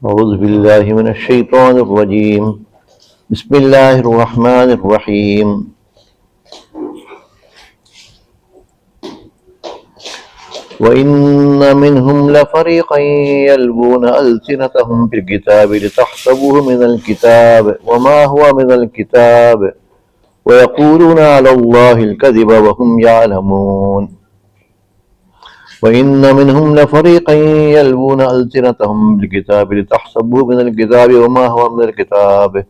أعوذ بالله من الشيطان الرجيم. بسم الله الرحمن الرحيم. وإن منهم لفريقا يلوون ألسنتهم بالكتاب لتحسبوه من الكتاب وما هو من الكتاب ويقولون على الله الكذب وهم يعلمون. وإن منهم لفريقا يلوون ألسنتهم بالكتاب لتحسبوه من الكتاب وما هو من الكتاب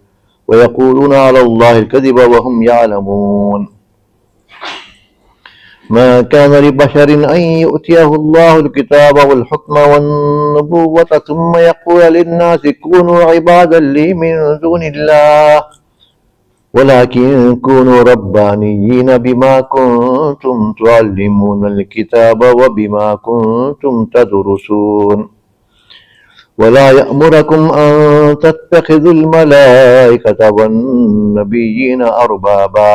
ويقولون على الله الكذب وهم يعلمون. ما كان لبشر أن يؤتيه الله الكتاب والحكم والنبوة ثم يقول للناس كونوا عبادا لي من دون الله ولكن كونوا ربانيين بما كنتم تعلمون الكتاب وبما كنتم تدرسون. ولا يأمركم أن تتخذوا الملائكة والنبيين أربابا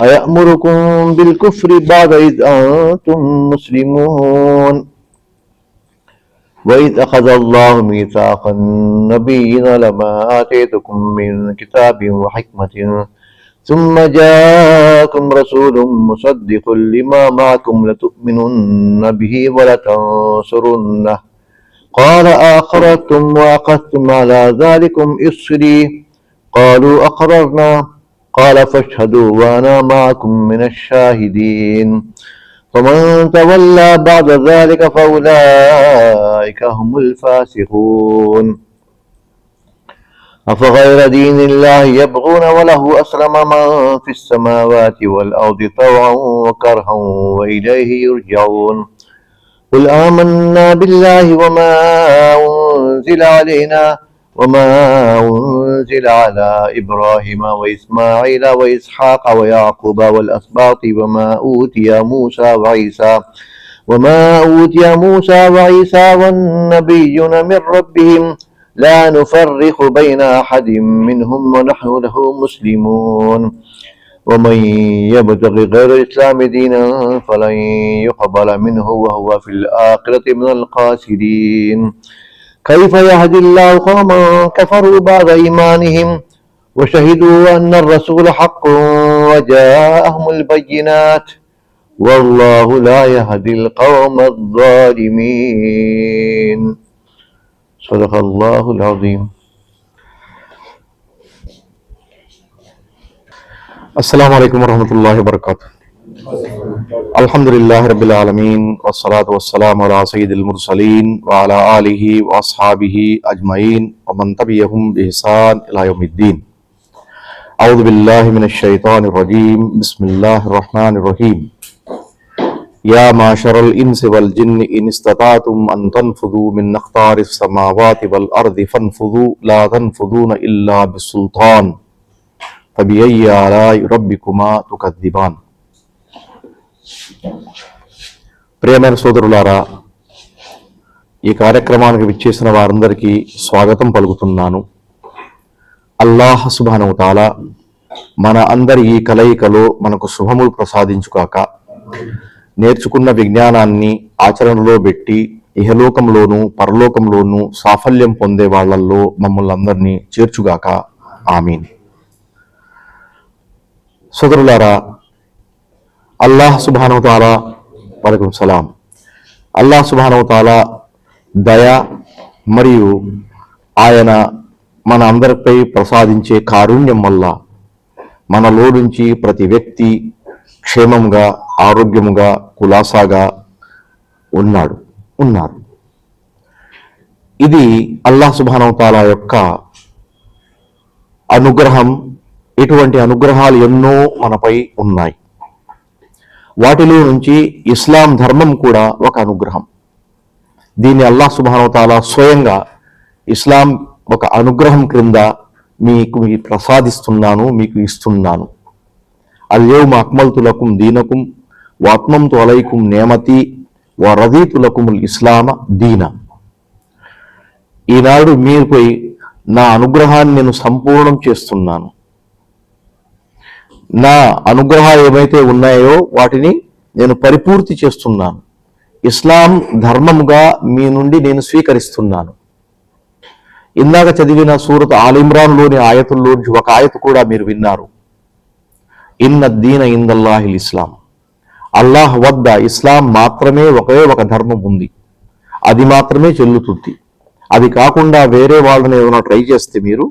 أيأمركم بالكفر بعد إذ أنتم مسلمون. وإذ أخذ الله ميثاق النبيين لما آتيتكم من كتاب وحكمة ثم جاءكم رسول مصدق لما معكم لتؤمنن به ولتنصرنه قال أأقررتم وأخذتم على ذلكم إصري قالوا أقررنا قال فاشهدوا وأنا معكم من الشاهدين. فمن تولى بعد ذلك فأولئك هم الفاسقون. أفغير دين الله يبغون وله أسلم من في السماوات والأرض طوعا وكرها وإليه يرجعون. قل آمنا بالله وما أنزل علينا وما أنزل على إبراهيم وإسماعيل وإسحاق ويعقوب والأسباط وما أوتي موسى وعيسى والنبيون من ربهم لا نفرق بين أحد منهم ونحن له مسلمون. ومن يبتغ غير الإسلام دينا فلن يقبل منه وهو في الآخرة من الخاسرين. كيف يهدي الله قوما كفروا بعد إيمانهم وشهدوا أن الرسول حق وجاءهم البينات والله لا يهدي القوم الظالمين. صدق الله العظيم. السلام عليكم ورحمة الله وبركاته. الحمد لله رب العالمين والصلاة والسلام على سيد المرسلين وعلى آله وأصحابه أجمعين ومن تبعهم بإحسان إلى يوم الدين. أعوذ بالله من الشيطان الرجيم. بسم الله الرحمن الرحيم. يا معشر الإنس والجن إن استطعتم أن تنفذوا من أقطار السماوات والأرض فانفذوا لا تنفذون إلا بالسلطان فبأي آلاء ربكما تكذبان. ప్రియమైన సోదరులారా, ఈ కార్యక్రమానికి విచ్చేసిన వారందరికీ స్వాగతం పలుకుతున్నాను. అల్లాహ్ సుబ్హానహు వ తఆలా మన అందరి ఈ కలయికలో మనకు శుభములు ప్రసాదించుగాక. నేర్చుకున్న విజ్ఞానాన్ని ఆచరణలో పెట్టి ఇహలోకంలోనూ పరలోకంలోనూ సాఫల్యం పొందే వాళ్ళల్లో మమ్మల్ని అందరినీ చేర్చుగాక. ఆమీన్. సోదరులారా, అల్లాహ్ సుబ్హానహు వ తఆలా వలైకుం సలాం. అల్లాహ్ సుబ్హానహు వ తఆలా దయ మరియు ఆయన మన అందరిపై ప్రసాదించే కారుణ్యం వల్ల మనలో నుంచి ప్రతి వ్యక్తి క్షేమంగా ఆరోగ్యముగా కులాసాగా ఉన్నారు. ఇది అల్లాహ్ సుబ్హానహు వ తఆలా యొక్క అనుగ్రహం. ఇటువంటి అనుగ్రహాలు ఎన్నో మనపై ఉన్నాయి. వాటిలో నుంచి ఇస్లాం ధర్మం కూడా ఒక అనుగ్రహం. దీన్ని అల్లాహ్ సుబ్హానహు వ తఆలా స్వయంగా ఇస్లాం ఒక అనుగ్రహం క్రింద మీకు ప్రసాదిస్తున్నాను, మీకు ఇస్తున్నాను. అల్యౌమ అక్మల్తు లకుం దీనకుం వఅత్మమ్తు అలైకుం నిఅమతి వరదీతు లకుముల్ ఇస్లామ దీన. ఈనాడు మీపై నా అనుగ్రహాన్ని నేను సంపూర్ణం చేస్తున్నాను. నా అనుగ్రహాలు ఏమైతే ఉన్నాయో వాటిని నేను పరిపూర్తి చేస్తున్నాను. ఇస్లాం ధర్మముగా మీ నుండి నేను స్వీకరిస్తున్నాను. ఇందాక చదివిన సూరత్ ఆల్ ఇమ్రాన్లోని ఆయతుల్లోంచి ఒక ఆయతు కూడా మీరు విన్నారు. ఇన్న దీన ఇందల్లాహిల్ ఇస్లాం, అల్లాహ్ వద్ద ఇస్లాం మాత్రమే ఒకే ఒక ధర్మం ఉంది, అది మాత్రమే చెల్లుతుంది. అది కాకుండా వేరే వాళ్ళని ఏమైనా ట్రై చేస్తే మీరు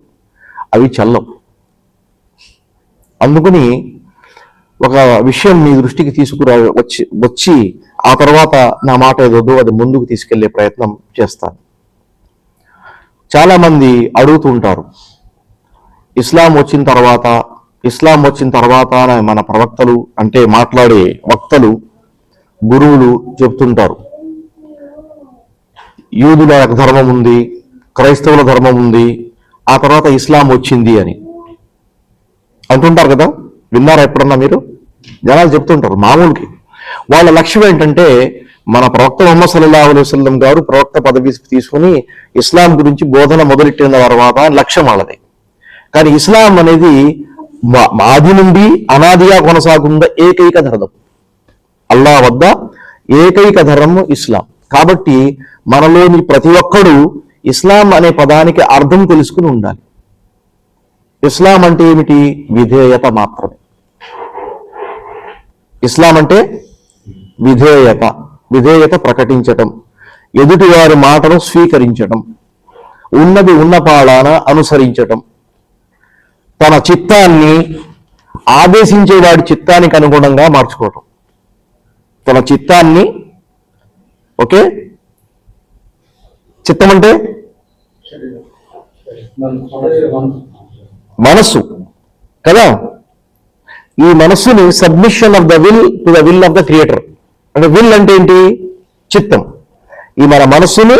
అవి చల్లవు. అందుకని ఒక విషయం మీ దృష్టికి వచ్చి ఆ తర్వాత నా మాట ఏదో అది ముందుకు తీసుకెళ్లే ప్రయత్నం చేస్తాను. చాలామంది అడుగుతూ ఉంటారు, ఇస్లాం వచ్చిన తర్వాత మన ప్రవక్తలు అంటే మాట్లాడే వక్తలు గురువులు చెప్తుంటారు, యూదుల ధర్మం ఉంది, క్రైస్తవుల ధర్మం ఉంది, ఆ తర్వాత ఇస్లాం వచ్చింది అని అంటుంటారు కదా. విన్నారా ఎప్పుడన్నా మీరు? జనాలు చెప్తుంటారు మామూలుకి. వాళ్ళ లక్ష్యం ఏంటంటే మన ప్రవక్త ముహమ్మద్ సల్లల్లాహు అలైహి వసల్లం గారు ప్రవక్త పదవి తీసుకుని ఇస్లాం గురించి బోధన మొదలెట్టిన తర్వాత లక్ష్యం వాళ్ళది. కానీ ఇస్లాం అనేది ఆది నుండి అనాదిగా కొనసాగుతున్న ఏకైక ధర్మం. అల్లాహ్ వద్ద ఏకైక ధర్మం ఇస్లాం. కాబట్టి మనలోని ప్రతి ఒక్కరూ ఇస్లాం అనే పదానికి అర్థం తెలుసుకుని ఉండాలి. ఇస్లాం అంటే ఏమిటి? విధేయత మాత్రమే. ఇస్లాం అంటే విధేయత ప్రకటించటం, ఎదుటి వారి మాటను స్వీకరించటం, ఉన్నది ఉన్న పాడాన అనుసరించటం, తన చిత్తాన్ని ఆదేశించేవాడి చిత్తానికి అనుగుణంగా మార్చుకోవటం. తన చిత్తాన్ని చిత్తం అంటే మనస్సు కదా. ఈ మనస్సుని submission of the will to the will of the creator. అంటే విల్ అంటే ఏంటి? చిత్తం. ఈ మన మనస్సుని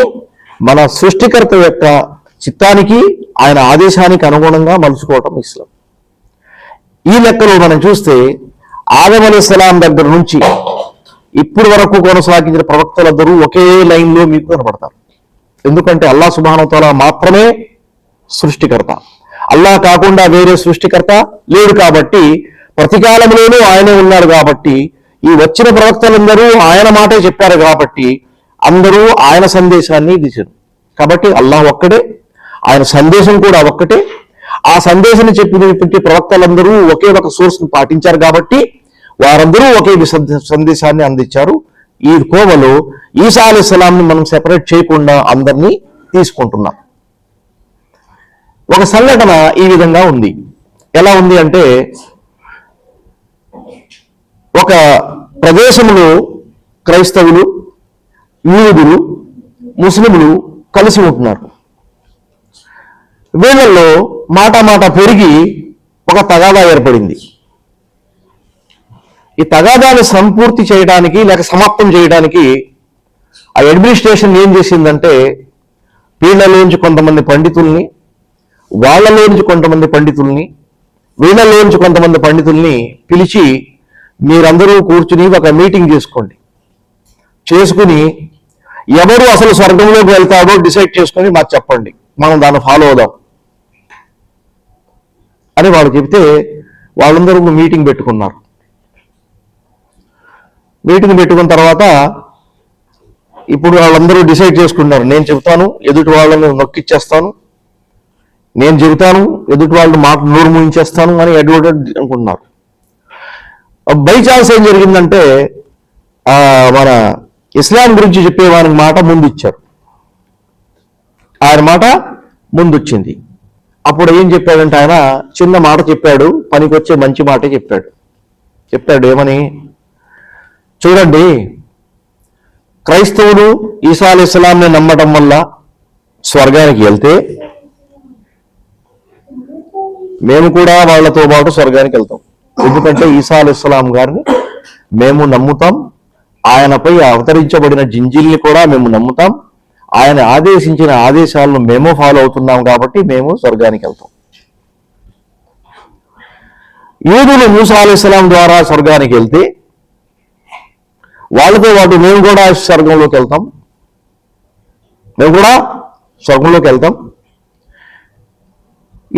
మన సృష్టికర్త యొక్క చిత్తానికి, ఆయన ఆదేశానికి అనుగుణంగా మలుచుకోవటం ఇస్లాం. ఈ లెక్కలో మనం చూస్తే ఆదమ్ అలైహిస్సలాం దగ్గర నుంచి ఇప్పుడు వరకు కొనసాగించిన ప్రవక్తలందరూ ఒకే లైన్లో మీకు కనబడతారు. ఎందుకంటే అల్లాహ్ సుబ్హానహు వ తఆలా మాత్రమే సృష్టికర్త. అల్లాహ్ కాకుండా వేరే సృష్టికర్త లేడు. కాబట్టి ప్రతి కాలంలోనూ ఆయనే ఉన్నాడు. కాబట్టి ఈ వచ్చిన ప్రవక్తలందరూ ఆయన మాటే చెప్పారు. కాబట్టి అందరూ ఆయన సందేశాన్ని దిశారు. కాబట్టి అల్లాహ్ ఒక్కడే, ఆయన సందేశం కూడా ఒక్కటే. ఆ సందేశాన్ని చెప్పినటువంటి ప్రవక్తలందరూ ఒకే ఒక సోర్స్ను పాటించారు. కాబట్టి వారందరూ ఒకే సందేశాన్ని అందించారు. ఈ కోవలో ఈసా అలైహిస్సలాంని మనం సెపరేట్ చేయకుండా అందరినీ తీసుకుంటున్నాం. ఒక సంఘటన ఈ విధంగా ఉంది. ఎలా ఉంది అంటే, ఒక ప్రదేశంలో క్రైస్తవులు, యూదులు, ముస్లింలు కలిసి ఉంటున్నారు. వీళ్ళల్లో మాట పెరిగి ఒక తగాదా ఏర్పడింది. ఈ తగాదాన్ని సంపూర్తి చేయడానికి లేక సమాప్తం చేయడానికి ఆ అడ్మినిస్ట్రేషన్ ఏం చేసిందంటే, వీళ్ళలోంచి కొంతమంది పండితుల్ని, వాళ్ళలోంచి కొంతమంది పండితుల్ని, వీళ్ళలోంచి కొంతమంది పండితుల్ని పిలిచి, మీరందరూ కూర్చుని ఒక మీటింగ్ చేసుకుని ఎవరు అసలు స్వర్గంలోకి వెళ్తాడో డిసైడ్ చేసుకుని మాకు చెప్పండి, మనం దాన్ని ఫాలో అవుదాం అని వాళ్ళు చెబితే వాళ్ళందరూ మీటింగ్ పెట్టుకున్నారు. మీటింగ్ పెట్టుకున్న తర్వాత ఇప్పుడు వాళ్ళందరూ డిసైడ్ చేసుకున్నారు, నేను చెబుతాను, ఎదుటి వాళ్ళని నొక్కిచ్చేస్తాను, నేను చెబుతాను, ఎదుటి వాళ్ళని మాట నోరు మూయించేస్తాను అని అడ్వకేట్ అనుకుంటున్నారు. బై ఛాన్స్ ఏం జరిగిందంటే, మన ఇస్లాం గురించి చెప్పేవానికి మాట ముందు ఇచ్చారు. ఆయన మాట ముందు వచ్చింది. అప్పుడు ఏం చెప్పాడంటే, ఆయన చిన్న మాట చెప్పాడు, పనికొచ్చే మంచి మాటే చెప్పాడు. ఏమని? చూడండి, క్రైస్తవులు ఈసా అలైహిస్సలాంని నమ్మటం వల్ల స్వర్గానికి వెళ్తే మేము కూడా వాళ్ళతో పాటు స్వర్గానికి వెళ్తాం. ఎందుకంటే ఈసా అలైహిస్సలాం గారిని మేము నమ్ముతాం, ఆయనపై అవతరించబడిన జింజిల్ని కూడా మేము నమ్ముతాం, ఆయన ఆదేశించిన ఆదేశాలను మేము ఫాలో అవుతున్నాం, కాబట్టి మేము స్వర్గానికి వెళ్తాం. యూదులు మూసా అలైహిస్సలాం ద్వారా స్వర్గానికి వెళ్తే వాళ్ళతో పాటు మేము కూడా స్వర్గంలోకి వెళ్తాం.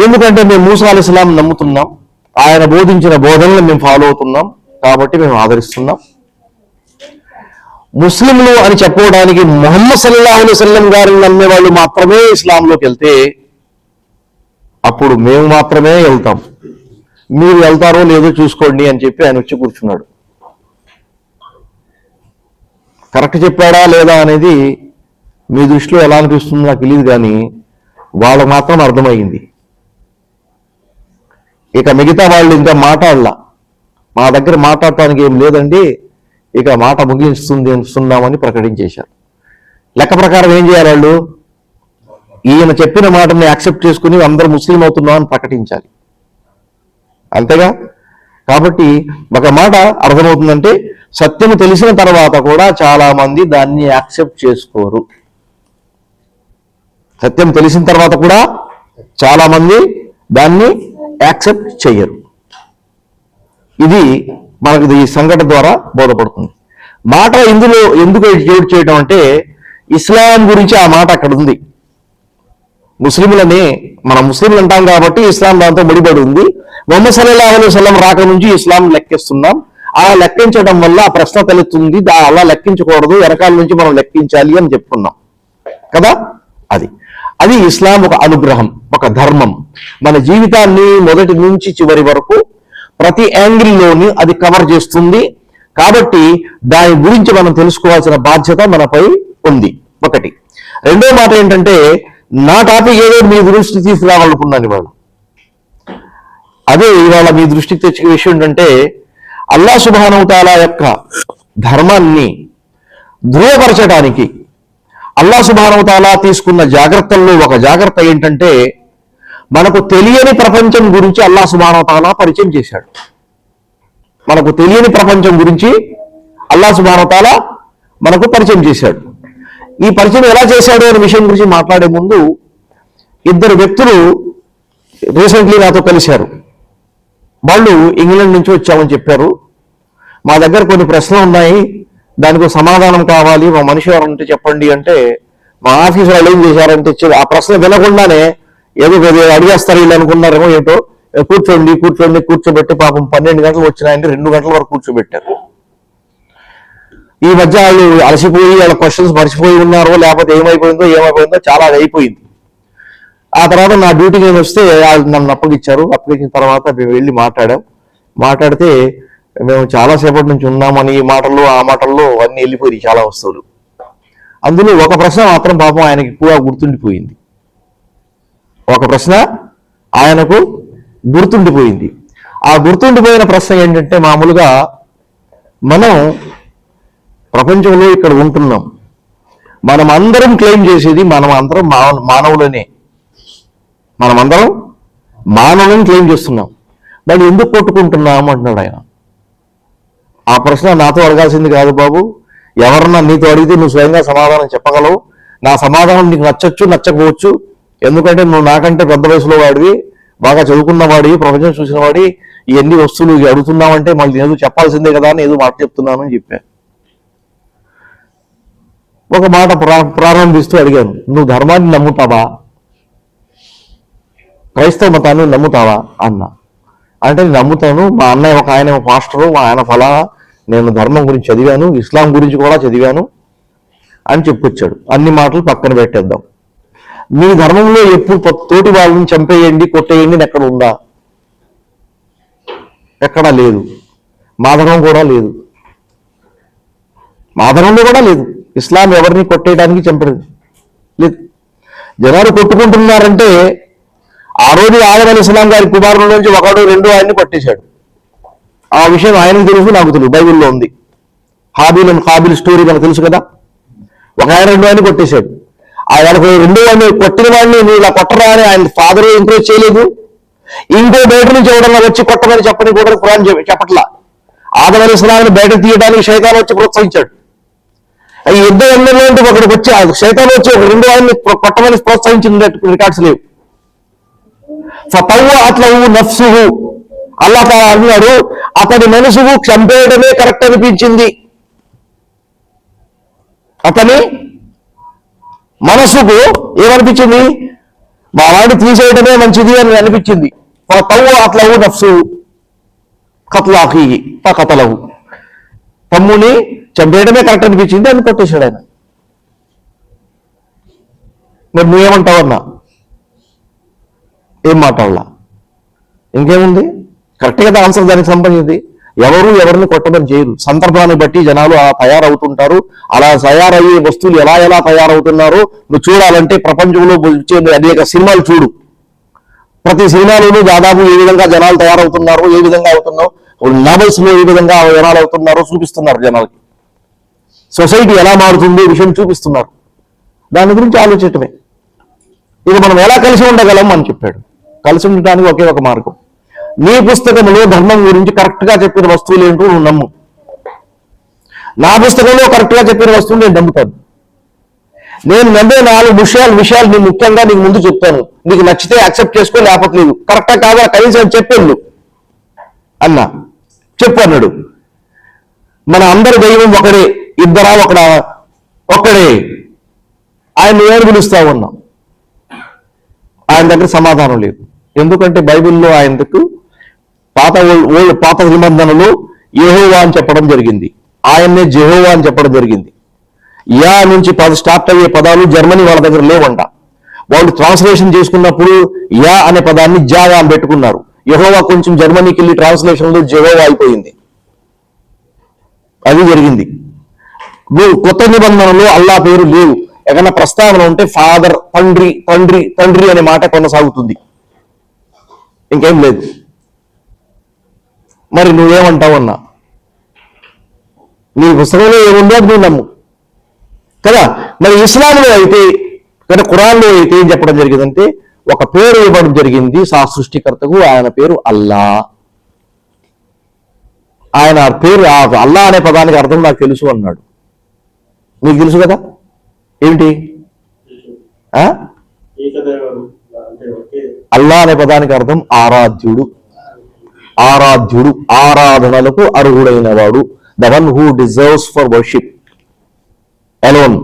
ఎందుకంటే మేము మూసా అలైహిస్సలాం నమ్ముతున్నాం, ఆయన బోధించిన బోధనలను మేము ఫాలో అవుతున్నాం, కాబట్టి మేము ఆదరిస్తున్నాం. ముస్లింలు అని చెప్పుకోవడానికి ముహమ్మద్ సల్లల్లాహు అలైహి వసల్లం గారిని నమ్మే వాళ్ళు మాత్రమే ఇస్లాంలోకి వెళ్తే అప్పుడు మేము మాత్రమే వెళ్తాం, మీరు వెళ్తారో లేదో చూసుకోండి అని చెప్పి ఆయన వచ్చి కూర్చున్నాడు. కరెక్ట్ చెప్పాడా లేదా అనేది మీ దృష్టిలో ఎలా అనిపిస్తుందో నాకు తెలియదు, కానీ వాళ్ళకు మాత్రం అర్థమైంది. ఇక మిగతా వాళ్ళు ఇంకా మాట్లాడలా, మా దగ్గర మాట్లాడటానికి ఏం లేదండి, ఇక మాట ముగిస్తున్నామని ప్రకటించేశారు. లెక్క ప్రకారం ఏం చేయాలి వాళ్ళు? ఈయన చెప్పిన మాటని యాక్సెప్ట్ చేసుకుని అందరూ ముస్లిం అవుతున్నాం అని ప్రకటించాలి, అంతేగా? కాబట్టి ఒక మాట అర్థమవుతుందంటే సత్యము తెలిసిన తర్వాత కూడా చాలా మంది దాన్ని యాక్సెప్ట్ చేసుకోరు. సత్యం తెలిసిన తర్వాత కూడా చాలా మంది దాన్ని యాక్సెప్ట్ చెయ్యరు. ఇది మనకు ఈ సంఘటన ద్వారా బోధపడుతుంది. మాట ఇందులో ఎందుకు జోడు చేయడం అంటే ఇస్లాం గురించి ఆ మాట అక్కడ ఉంది. ముస్లింలని మనం ముస్లింలు అంటాం కాబట్టి ఇస్లాం దాంతో ముడిపడి ఉంది. ముహమ్మద్ సల్లల్లాహు అలైహి వసల్లం రాక నుంచి ఇస్లాం లెక్కిస్తున్నాం. అలా లెక్కించడం వల్ల ఆ ప్రశ్న తెలుస్తుంది, అలా లెక్కించకూడదు, వెనకాల నుంచి మనం లెక్కించాలి అని చెప్పుకున్నాం కదా. అది ఇస్లాం ఒక అనుగ్రహం, ఒక ధర్మం. మన జీవితాన్ని మొదటి నుంచి చివరి వరకు ప్రతి యాంగిల్లోని అది కవర్ చేస్తుంది. కాబట్టి దాని గురించి మనం తెలుసుకోవాల్సిన బాధ్యత మనపై ఉంది. ఒకటి. రెండో మాట ఏంటంటే, నా టాపిక్ ఏదో మీ దృష్టికి తీసుకురావాలనుకున్నాను ఇవాళ. అదే ఇవాళ మీ దృష్టికి తెచ్చే విషయం ఏంటంటే, అల్లాహ్ సుబ్హానహు వ తఆలా యొక్క ధర్మాన్ని ధృవపరచడానికి అల్లాహ్ సుబ్హానహు వ తఆలా తీసుకున్న జాగ్రత్తల్లో ఒక జాగ్రత్త ఏంటంటే, మనకు తెలియని ప్రపంచం గురించి అల్లాహ్ సుబ్హానహు వ తఆలా పరిచయం చేశాడు. మనకు తెలియని ప్రపంచం గురించి అల్లాహ్ సుబ్హానహు వ తఆలా మనకు పరిచయం చేశాడు. ఈ పరిచయం ఎలా చేశాడు అనే విషయం గురించి మాట్లాడే ముందు, ఇద్దరు వ్యక్తులు రీసెంట్లీ నాతో కలిశారు. వాళ్ళు ఇంగ్లాండ్ నుంచి వచ్చామని చెప్పారు. మా దగ్గర కొన్ని ప్రశ్నలు ఉన్నాయి, దానికి సమాధానం కావాలి, మా మనిషి ఎవరు ఉంటే చెప్పండి అంటే, మా ఆఫీసు వాళ్ళు ఏం చేశారంటే ఆ ప్రశ్న వినకుండానే ఏదో అడిగేస్తారు వీళ్ళు అనుకున్నారేమో ఏంటో, కూర్చోబెట్టి పాపం 12 గంటలు వచ్చినాయంటే 2 గంటల వరకు కూర్చోబెట్టారు. ఈ మధ్య వాళ్ళు అలసిపోయి వాళ్ళ క్వశ్చన్స్ మర్చిపోయి ఉన్నారో లేకపోతే ఏమైపోయిందో చాలా అయిపోయింది. ఆ తర్వాత నా డ్యూటీ నేను వస్తే వాళ్ళు నన్ను అప్పగించారు. అప్పగించిన తర్వాత మేము వెళ్ళి మాట్లాడితే మేము చాలాసేపటి నుంచి ఉన్నామని ఈ మాటల్లో ఆ మాటల్లో అన్నీ వెళ్ళిపోయి చాలా వస్తువులు. అందులో ఒక ప్రశ్న మాత్రం పాపం ఆయనకి ఎక్కువ గుర్తుండిపోయింది. ఒక ప్రశ్న ఆయనకు గుర్తుండిపోయింది. ఆ గుర్తుండిపోయిన ప్రశ్న ఏంటంటే, మామూలుగా మనం ప్రపంచంలో ఇక్కడ ఉంటున్నాం, మనం అందరం క్లెయిమ్ చేసేది మనమందరం మానవులనే, మనమందరం మానవులను క్లెయిమ్ చేస్తున్నాం, మరి ఎందుకు కొట్టుకుంటున్నాం అంటున్నాడు ఆయన. ఆ ప్రశ్న నాతో అడగాల్సింది కాదు బాబు, ఎవరన్నా నీతో అడిగితే నువ్వు స్వయంగా సమాధానం చెప్పగలవు. నా సమాధానం నీకు నచ్చచ్చు నచ్చకపోవచ్చు, ఎందుకంటే నువ్వు నాకంటే పెద్ద వయసులో వాడివి, బాగా చదువుకున్న వాడివి, ప్రపంచం చూసిన వాడి, ఇవన్నీ వస్తువులు అడుగుతున్నావంటే మళ్ళీ ఏదో చెప్పాల్సిందే కదా అని ఏదో మాట చెప్తున్నాను అని చెప్పాను. ఒక మాట ప్రారంభిస్తూ అడిగాను, నువ్వు ధర్మాన్ని నమ్ముతావా, క్రైస్తవ మతాన్ని నమ్ముతావా అన్న. అంటే నేను నమ్ముతాను, మా అన్నయ్య ఆయన మాస్టరు, మా ఆయన ఫలానా, నేను ధర్మం గురించి చదివాను, ఇస్లాం గురించి కూడా చదివాను అని చెప్పుకొచ్చాడు. అన్ని మాటలు పక్కన పెట్టేద్దాం. మీ ధర్మంలో ఎప్పుడు తోటి వాళ్ళని చంపేయండి కొట్టేయండి ఎక్కడ ఉందా? ఎక్కడా లేదు. మా ధర్మం కూడా లేదు, మా ధర్మంలో కూడా లేదు. ఇస్లాం ఎవరిని కొట్టేయడానికి చంపేది లేదు. జనాలు కొట్టుకుంటున్నారంటే ఆ రోజు ఆదం అలైహిస్సలాం గారి కుమారుల నుంచి ఒకడు రెండో ఆయన్ని పట్టేశాడు. ఆ విషయం ఆయనకు తెలుసు, నాకు తెలుసు, బైబిల్లో ఉంది. హాబీల్ అండ్ కాబీల్ స్టోరీ మనకు తెలుసు కదా. ఒక ఆయన రెండో ఆయన్ని కొట్టేశాడు. ఆయనకు రెండో వాడిని కొట్టిన వాడిని నువ్వు ఇలా కొట్టరా అని ఆయన ఫాదర్ ఎంకరేజ్ చేయలేదు. ఇంకో బయట నుంచి ఎవడన్నా వచ్చి కొట్టమని చెప్పని కూడా ఖురాన్ చెప్పట్లా. ఆదం అలైహిస్సలాంని బయట తీయడానికి శైతాన్ వచ్చి ప్రోత్సహించాడు. ఈ ఇద్దరు ఎన్నెల్లోంటి ఒకడికి వచ్చి శైతాన్ వచ్చి ఒక రెండో ఆయన్ని కొట్టమని ప్రోత్సహించిన రికార్డ్స్ లేవు. ఫతవ్వఅత్ లహు నఫ్సుహు, అల్లాహ్ తాలా అన్నాడు అతని మనసుకు చంపేయడమే కరెక్ట్ అనిపించింది. అతని మనసుకు ఏమనిపించింది? మా వాడిని తీసేయడమే మంచిది అని అనిపించింది. ఫతవ్వఅత్ లహు నఫ్సుహు ఖత్ల అఖీహి ఫఖతలహు, తమ్ముని చంపేయడమే కరెక్ట్ అనిపించింది, అని కొట్టేశాడు ఆయన. మరి నువ్వేమంటావన్నా? ఏం మాట్లాడలా, ఇంకేముంది, కరెక్ట్ కదా ఆన్సర్ దానికి సంబంధించింది. ఎవరు ఎవరిని కొట్టమని చేయరు, సందర్భాన్ని బట్టి జనాలు అలా తయారవుతుంటారు. అలా తయారయ్యే వస్తువులు ఎలా ఎలా తయారవుతున్నారో నువ్వు చూడాలంటే ప్రపంచంలో వచ్చే అనేక సినిమాలు చూడు. ప్రతి సినిమాలోనూ దాదాపు ఏ విధంగా జనాలు తయారవుతున్నారు, ఏ విధంగా అవుతున్నారో, నావెల్స్ లో ఏ విధంగా జనాలు అవుతున్నారో చూపిస్తున్నారు. జనాలకి సొసైటీ ఎలా మారుతుందో విషయం చూపిస్తున్నారు. దాని గురించి ఆలోచించటమే. ఇక మనం ఎలా కలిసి ఉండగలం అని చెప్పాడు. కలిసి ఉండటానికి ఒకే ఒక మార్గం, నీ పుస్తకంలో ధర్మం గురించి కరెక్ట్ గా చెప్పిన వస్తువులు ఏంటో నువ్వు నమ్ము. నా పుస్తకంలో కరెక్ట్ గా చెప్పిన వస్తువులు నేను నమ్ముతాను. నేను నమ్మే 4 విషయాలు నేను ముఖ్యంగా నీకు ముందు చెప్తాను. నీకు నచ్చితే యాక్సెప్ట్ చేసుకో, లేకపోతే లేదు. కరెక్టా కాదా కనీసం చెప్పాను అన్నా. చెప్పు అన్నాడు. మన అందరి దైవం ఒకడే, ఇద్దరా ఒకడా? ఒక్కడే. ఆయన ఏడు పిలుస్తా ఉన్నాం. ఆయన దగ్గర సమాధానం లేదు. ఎందుకంటే బైబిల్లో ఆయనకు పాత నిబంధనలు యెహోవా అని చెప్పడం జరిగింది, ఆయన్నే జెహోవా అని చెప్పడం జరిగింది. యా నుంచి స్టార్ట్ అయ్యే పదాలు జర్మనీ వాళ్ళ దగ్గర లేవంట. వాళ్ళు ట్రాన్స్లేషన్ చేసుకున్నప్పుడు యా అనే పదాన్ని జాగా అని పెట్టుకున్నారు. యెహోవా కొంచెం జర్మనీకి వెళ్ళి ట్రాన్స్లేషన్ లో జెహోవా అయిపోయింది. అది జరిగింది. కొత్త నిబంధనలో అల్లా పేరు లేవు. ఏదైనా ప్రస్తావన ఉంటే ఫాదర్, తండ్రి, తండ్రి, తండ్రి అనే మాట కొనసాగుతుంది, ఇంకేం లేదు. మరి నువ్వేమంటావన్నా? నీ పుస్తకంలో ఏముందో అది నువ్వు నమ్ము కదా. మరి ఇస్లాంలో అయితే, కానీ ఖురాన్లో అయితే ఏం చెప్పడం జరిగిందంటే ఒక పేరు ఇవ్వడం జరిగింది సృష్టికర్తకు. ఆయన పేరు అల్లా. ఆయన పేరు అల్లా అనే పదానికి అర్థం నాకు తెలుసు అన్నాడు. మీకు తెలుసు కదా ఏమిటి? అల్లా అనే పదానికి అర్థం ఆరాధ్యుడు. ఆరాధ్యుడు, ఆరాధనలకు అర్హుడైన వాడు. The one who deserves for worship alone.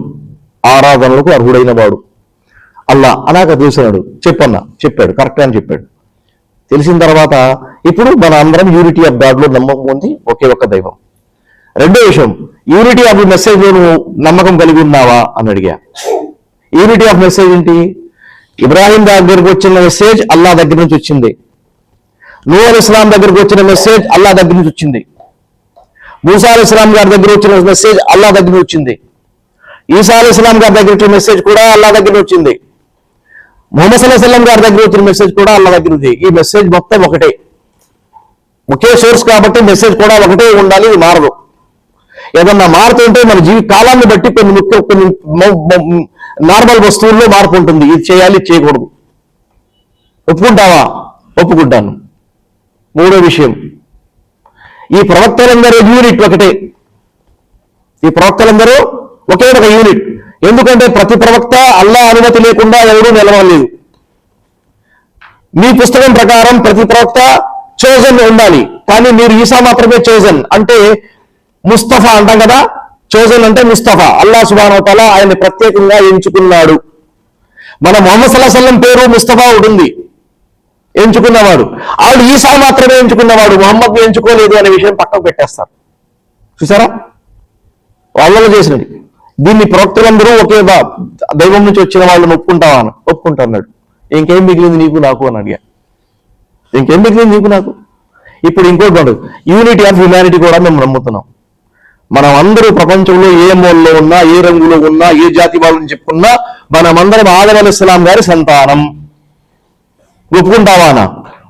ఆరాధనలకు అర్హుడైన వాడు అల్లా అలాగ తెలిసినాడు. చెప్పాడు కరెక్ట్ అని చెప్పాడు. తెలిసిన తర్వాత ఇప్పుడు మన అందరం యూనిటీ ఆఫ్ గాడ్ లో నమ్మకం ఉంది, ఒకే ఒక్క దైవం. రెండో విషయం, యూనిటీ ఆఫ్ మెసేజ్ లో నువ్వు నమ్మకం కలిగి ఉన్నావా అని అడిగా. యూనిటీ ఆఫ్ మెసేజ్ ఏంటి? ఇబ్రాహీం దగ్గరకు వచ్చిన మెసేజ్ అల్లా దగ్గర నుంచి వచ్చింది. నూహ్ అలైహిస్సలాం దగ్గరకు వచ్చిన మెసేజ్ అల్లా దగ్గర నుంచి వచ్చింది. మూసా అలైహిస్సలాం గారి దగ్గర వచ్చిన మెసేజ్ అల్లా దగ్గర నుంచి వచ్చింది. ఈసా అలైహిస్సలాం గారి దగ్గర వచ్చిన మెసేజ్ కూడా అల్లా దగ్గర వచ్చింది. ముహమ్మద్ సల్లల్లాహు అలైహి వసల్లం గారి దగ్గర వచ్చిన మెసేజ్ కూడా అల్లా దగ్గర ఉంది. ఈ మెసేజ్ మొత్తం ఒకటే, ఒకే సోర్స్ కాబట్టి మెసేజ్ కూడా ఒకటే ఉండాలి, ఇది మారదు. ఏదన్నా మారుతుంటే మన కాలాన్ని బట్టి కొన్ని నార్మల్ వస్తువుల్లో మార్పు ఉంటుంది. ఇది చేయాలి, ఇది చేయకూడదు. ఒప్పుకుంటావా? ఒప్పుకుంటాను. మూడో విషయం, ఈ ప్రవక్తలందరూ యూనిట్ ఒకటే. ఈ ప్రవక్తలందరూ ఒకే ఒక యూనిట్. ఎందుకంటే ప్రతి ప్రవక్త అల్లా అనుమతి లేకుండా ఎవరూ నిలవలేదు. మీ పుస్తకం ప్రకారం ప్రతి ప్రవక్త చోజన్ ఉండాలి, కానీ మీరు ఈసా మాత్రమే చోజన్. అంటే ముస్తఫా అంటాం కదా, చోజన్ అంటే ముస్తఫా. అల్లాహ్ సుబ్హానహు వ తఆలా ఆయన్ని ప్రత్యేకంగా ఎంచుకున్నాడు. మన ముహమ్మద్ సల్లల్లాహు అలైహి వసల్లం పేరు ముస్తఫా ఉంటుంది, ఎంచుకున్నవాడు. ఆవిడ ఈసా మాత్రమే ఎంచుకున్నవాడు, ముహమ్మద్ ఎంచుకోలేదు అనే విషయం పక్కకు పెట్టేస్తారు. చూసారా వాళ్ళలో చేసినది. దీన్ని ప్రవక్తలందరూ ఒకే దైవం నుంచి వచ్చిన వాళ్ళని ఒప్పుకుంటా అన్నాడు. ఇంకేం మిగిలింది నీకు నాకు అని అడిగా. ఇంకేం మిగిలింది నీకు నాకు? ఇప్పుడు ఇంకోటి ఉండదు, యూనిటీ ఆఫ్ హ్యుమానిటీ కూడా మేము నమ్ముతున్నాం. మనం అందరూ ప్రపంచంలో ఏ మూలలో ఉన్నా, ఏ రంగులో ఉన్నా, ఏ జాతి వాళ్ళని చెప్పుకున్నా మనమందరం ఆదం అలైహిస్సలాం గారి సంతానం. ఒప్పుకుంటావా అన్న?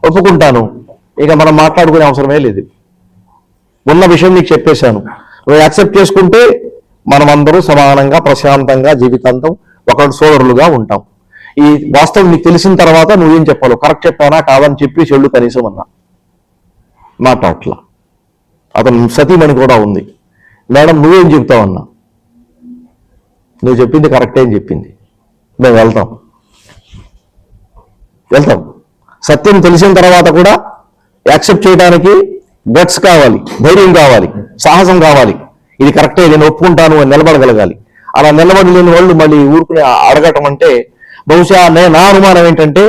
ఒప్పుకుంటాను. ఇక మనం మాట్లాడుకునే అవసరమే లేదు. ఉన్న విషయం నీకు చెప్పేశాను. నువ్వు యాక్సెప్ట్ చేసుకుంటే మనం అందరూ సమానంగా ప్రశాంతంగా జీవితాంతం ఒకటి సోదరులుగా ఉంటాం. ఈ వాస్తవం నీకు తెలిసిన తర్వాత నువ్వేం చెప్పాలో, కరెక్ట్ చెప్పానా కాదని చెప్పి చెల్లు కనీసం అన్నా మాట్లాడట్లా. అతను సతీమణి కూడా ఉంది. మేడం నువ్వేం చెప్తావన్నా? నువ్వు చెప్పింది కరెక్టే అని చెప్పింది. మేము వెళ్తాం. సత్యం తెలిసిన తర్వాత కూడా యాక్సెప్ట్ చేయడానికి గట్స్ కావాలి, ధైర్యం కావాలి, సాహసం కావాలి. ఇది కరెక్టే, నేను ఒప్పుకుంటాను అని నిలబడగలగాలి. అలా నిలబడలేని వాళ్ళు మళ్ళీ ఊరుకుని అడగటం అంటే బహుశా నా అనుమానం ఏంటంటే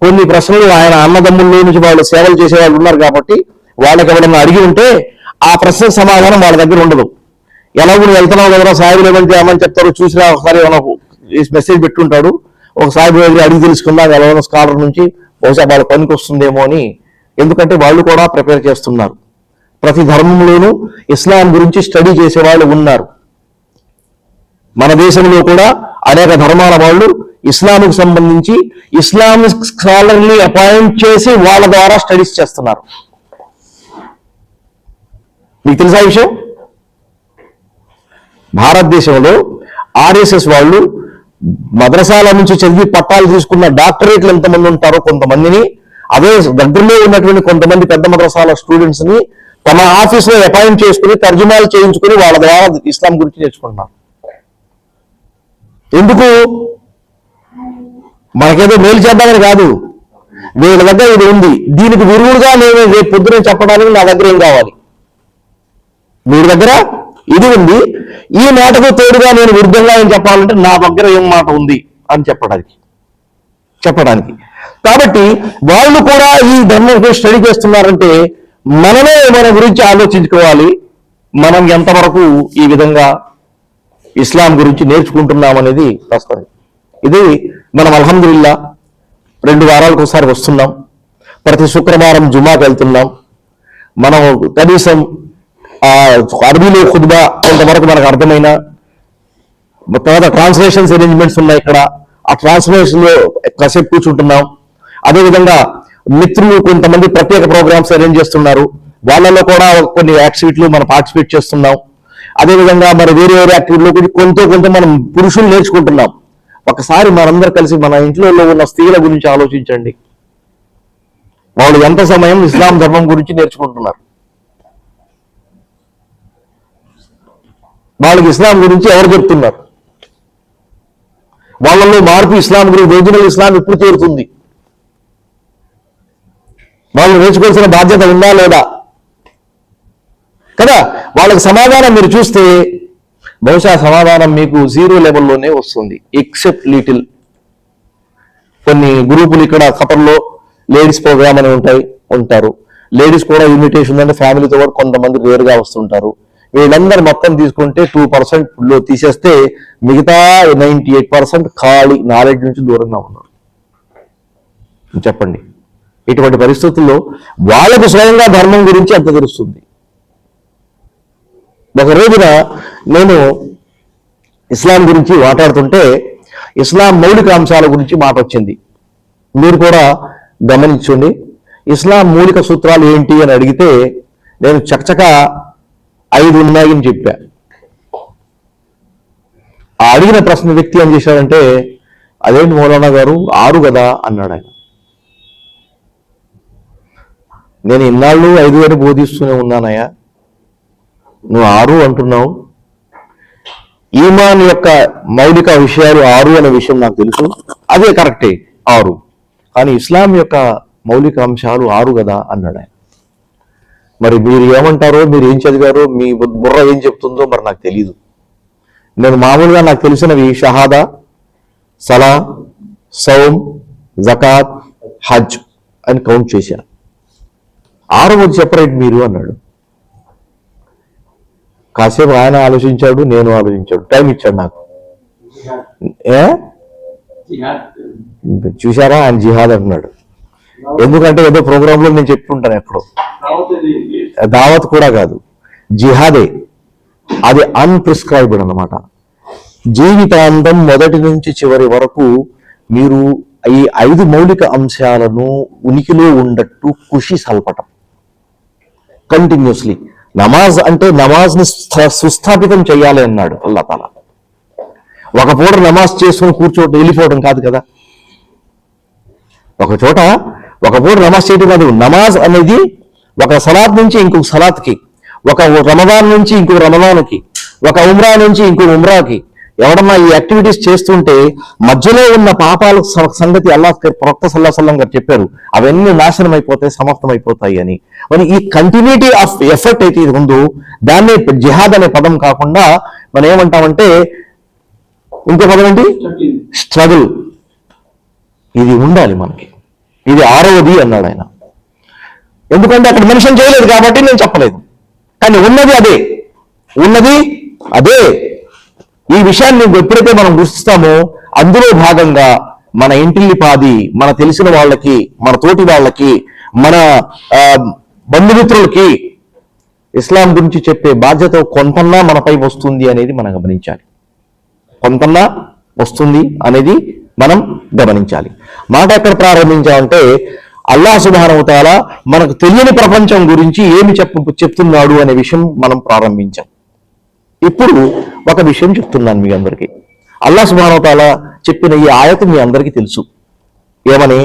కొన్ని ప్రశ్నలు ఆయన అన్నదమ్ముల్లో నుంచి వాళ్ళు సేవలు చేసే వాళ్ళు ఉన్నారు కాబట్టి వాళ్ళకి ఎవరన్నా అడిగి ఉంటే ఆ ప్రశ్నకు సమాధానం వాళ్ళ దగ్గర ఉండదు. ఎలాగో నువ్వు వెళ్తున్నావు కదరా సాయిబులు ఏమంటే ఏమని చెప్తారు చూసినా ఒకసారి ఏమైనా మెసేజ్ పెట్టుంటాడు, ఒక సాయిబు దగ్గర అడిగి తెలుసుకుందాం ఎలా స్కాలర్ నుంచి బహుశా వాళ్ళ పనికి వస్తుందేమో అని. ఎందుకంటే వాళ్ళు కూడా ప్రిపేర్ చేస్తున్నారు. ప్రతి ధర్మంలోనూ ఇస్లాం గురించి స్టడీ చేసేవాళ్ళు ఉన్నారు. మన దేశంలో కూడా అనేక ధర్మాల వాళ్ళు ఇస్లాంకు సంబంధించి ఇస్లామిక్ స్కాలర్ని అపాయింట్ చేసి వాళ్ళ ద్వారా స్టడీస్ చేస్తున్నారు. మీకు తెలుసా విషయం? భారతదేశంలో ఆర్ఎస్ఎస్ వాళ్ళు మద్రసాల నుంచి చదివి పట్టాలు తీసుకున్న డాక్టరేట్లు ఎంతమంది ఉంటారో కొంతమందిని, అదే దగ్గరలో ఉన్నటువంటి కొంతమంది పెద్ద మద్రసాల స్టూడెంట్స్ ని తమ ఆఫీసులో అపాయింట్ చేసుకుని తర్జుమాలు చేయించుకుని వాళ్ళ ద్వారా ఇస్లాం గురించి నేర్చుకుంటున్నారు. ఎందుకు? మనకేదో మేలు చేద్దామని కాదు, వీళ్ళ దగ్గర ఇది ఉంది, దీనికి విరుగుడుగా నేను రేపు పొద్దున చెప్పడానికి నా దగ్గర ఏం కావాలి? వీడి దగ్గర ఇది ఉంది, ఈ మాటకు తోడుగా నేను విరుద్ధంగా ఏం చెప్పాలంటే నా దగ్గర ఏం మాట ఉంది అని చెప్పడానికి. కాబట్టి వాళ్ళు కూడా ఈ ధర్మం స్టడీ చేస్తున్నారంటే మనమే మన గురించి ఆలోచించుకోవాలి. మనం ఎంతవరకు ఈ విధంగా ఇస్లాం గురించి నేర్చుకుంటున్నాం అనేది ప్రస్తుతం. ఇది మనం అల్హమ్దులిల్లా 2 వారాలకు ఒకసారి వస్తున్నాం. ప్రతి శుక్రవారం జుమాకి వెళ్తున్నాం. మనం కనీసం అరబీలో ఖుద్బా కొంతవరకు మనకు అర్థమైన తర్వాత ట్రాన్స్లేషన్స్ అరేంజ్మెంట్స్ ఉన్నాయి ఇక్కడ. ఆ ట్రాన్స్లేషన్ లో కాసేపు కూర్చుంటున్నాం. అదేవిధంగా మిత్రులు కొంతమంది ప్రత్యేక ప్రోగ్రామ్స్ అరేంజ్ చేస్తున్నారు, వాళ్ళలో కూడా కొన్ని యాక్టివిటీలు మనం పార్టిసిపేట్ చేస్తున్నాం. అదేవిధంగా మరి వేరే యాక్టివిటీలో కొంత మనం పురుషులు నేర్చుకుంటున్నాం. ఒకసారి మనందరూ కలిసి మన ఇంట్లో ఉన్న స్త్రీల గురించి ఆలోచించండి. వాళ్ళు ఎంత సమయం ఇస్లాం ధర్మం గురించి నేర్చుకుంటున్నారు? వాళ్ళకి ఇస్లాం గురించి ఎవరు చెప్తున్నారు? వాళ్ళలో మార్పు ఇస్లాం గురించి, ఒరిజినల్ ఇస్లాం ఎప్పుడు చేరుతుంది? వాళ్ళు నేర్చుకోవాల్సిన బాధ్యత ఉందా లేదా కదా? వాళ్ళకి సమాధానం మీరు చూస్తే బహుశా సమాధానం మీకు 0 లెవెల్లోనే వస్తుంది, ఎక్సెప్ట్ లిటిల్. కొన్ని గ్రూపులు ఇక్కడ ఖతర్లో లేడీస్ ప్రోగ్రామ్ అని ఉంటారు. లేడీస్ కూడా ఇన్విటేషన్ అంటే ఫ్యామిలీతో కూడా కొంతమంది రేరుగా వస్తుంటారు. వీళ్ళందరూ మొత్తం తీసుకుంటే 2% లో తీసేస్తే మిగతా 98% ఖాళీ నాలెడ్జ్ నుంచి దూరంగా ఉన్నారు. చెప్పండి, ఇటువంటి పరిస్థితుల్లో వాళ్ళకు స్వయంగా ధర్మం గురించి ఎంత తెలుస్తుంది? ఒక రోజున నేను ఇస్లాం గురించి మాట్లాడుతుంటే ఇస్లాం మౌలిక అంశాల గురించి మాట వచ్చింది. మీరు కూడా గమనించండి. ఇస్లాం మౌలిక సూత్రాలు ఏంటి అని అడిగితే నేను చకచకా 5 ఉన్నాయని చెప్పా. ఆ అడిగిన ప్రశ్న వ్యక్తి ఏం చేశాడంటే, అదేంటి మౌలానా గారు 6 కదా అన్నాడు ఆయన. నేను ఇన్నాళ్ళు 5 అని బోధిస్తూనే ఉన్నానయ్యా, నువ్వు 6 అంటున్నావు. ఈమాన్ యొక్క మౌలిక విషయాలు 6 అనే విషయం నాకు తెలుసు, అదే కరెక్టే 6. కానీ ఇస్లాం యొక్క మౌలిక అంశాలు 6 కదా అన్నాడు ఆయన. మరి మీరు ఏమంటారో, మీరు ఏం చదివారో, మీ బుర్ర ఏం చెప్తుందో మరి నాకు తెలియదు. నేను మామూలుగా నాకు తెలిసినవి షహాదా, సలా, సౌమ్, జకాత్, హజ్ అని కౌంట్ చేశాను. 6వది సెపరేట్ మీరు అన్నాడు. కాసేపు ఆయన ఆలోచించాడు, నేను ఆలోచించాడు, టైం ఇచ్చాడు నాకు. చూసారా, ఆయన జిహాద్ అంటున్నాడు. ఎందుకంటే ఏదో ప్రోగ్రాంలో నేను చెప్పుకుంటాను, ఎక్కడో దావత్ కూడా కాదు, జిహాదే. అది అన్ప్రిస్క్రైబ్డ్ అన్నమాట. జీవితాంతం మొదటి నుంచి చివరి వరకు మీరు ఈ 5 మౌలిక అంశాలను ఉనికిలో ఉండట్టు కృషి సల్పటం కంటిన్యూస్లీ. నమాజ్ అంటే నమాజ్ని సుస్థాపితం చేయాలి అన్నాడు అల్లా తాలా. ఒక పూట నమాజ్ చేసుకుని కూర్చోవటం, వెళ్ళిపోవడం కాదు కదా. ఒక చోట ఒక పూట నమాజ్ చేయడం కాదు. నమాజ్ అనేది ఒక సలాత్ నుంచి ఇంకొక సలాత్కి, ఒక రమదాన్ నుంచి ఇంకొక రమదాన్కి, ఒక ఉమ్రా నుంచి ఇంకొక ఉమ్రాకి. ఎవడన్నా ఈ యాక్టివిటీస్ చేస్తుంటే మధ్యలో ఉన్న పాపాల సంగతి అల్లాహ్ ప్రవక్త సల్లల్లాహు అలైహి వసల్లం గారు చెప్పారు, అవన్నీ నాశనం అయిపోతాయి, సమాప్తం అయిపోతాయి అని. మరి ఈ కంటిన్యూటీ ఆఫ్ ఎఫర్ట్ అయితే ఇది ఉందో దాన్ని జిహాద్ అనే పదం కాకుండా మనం ఏమంటామంటే, ఇంకో పదం ఏంటి, స్ట్రగుల్. ఇది ఉండాలి మనకి. ఇది 6వది అన్నాడు ఆయన. ఎందుకంటే అక్కడ మెన్షన్ చేయలేదు కాబట్టి నేను చెప్పలేదు, కానీ ఉన్నది అదే. ఉన్నది అదే ఈ విషయాన్ని ఎప్పుడైతే మనం గుర్తిస్తామో అందులో భాగంగా మన ఇంటిల్లిపాది, మన తెలిసిన వాళ్ళకి, మన తోటి వాళ్ళకి, మన బంధుమిత్రులకి ఇస్లాం గురించి చెప్పే బాధ్యత కొంతన్నా మనపై వస్తుంది అనేది మనం గమనించాలి. కొంతన్నా వస్తుంది అనేది మనం గమనించాలి. మాట ఎక్కడ ప్రారంభించామంటే అల్లాహ్ సుబ్హానహు వ తఆలా మనకు తెలియని ప్రపంచం గురించి ఏమి చెప్తున్నాడు అనే విషయం మనం ప్రారంభించాం. ఇప్పుడు ఒక విషయం చెప్తున్నాను మీ అందరికీ. అల్లాహ్ సుబ్హానహు వ తఆలా చెప్పిన ఈ ఆయత మీ అందరికీ తెలుసు. ఏమని?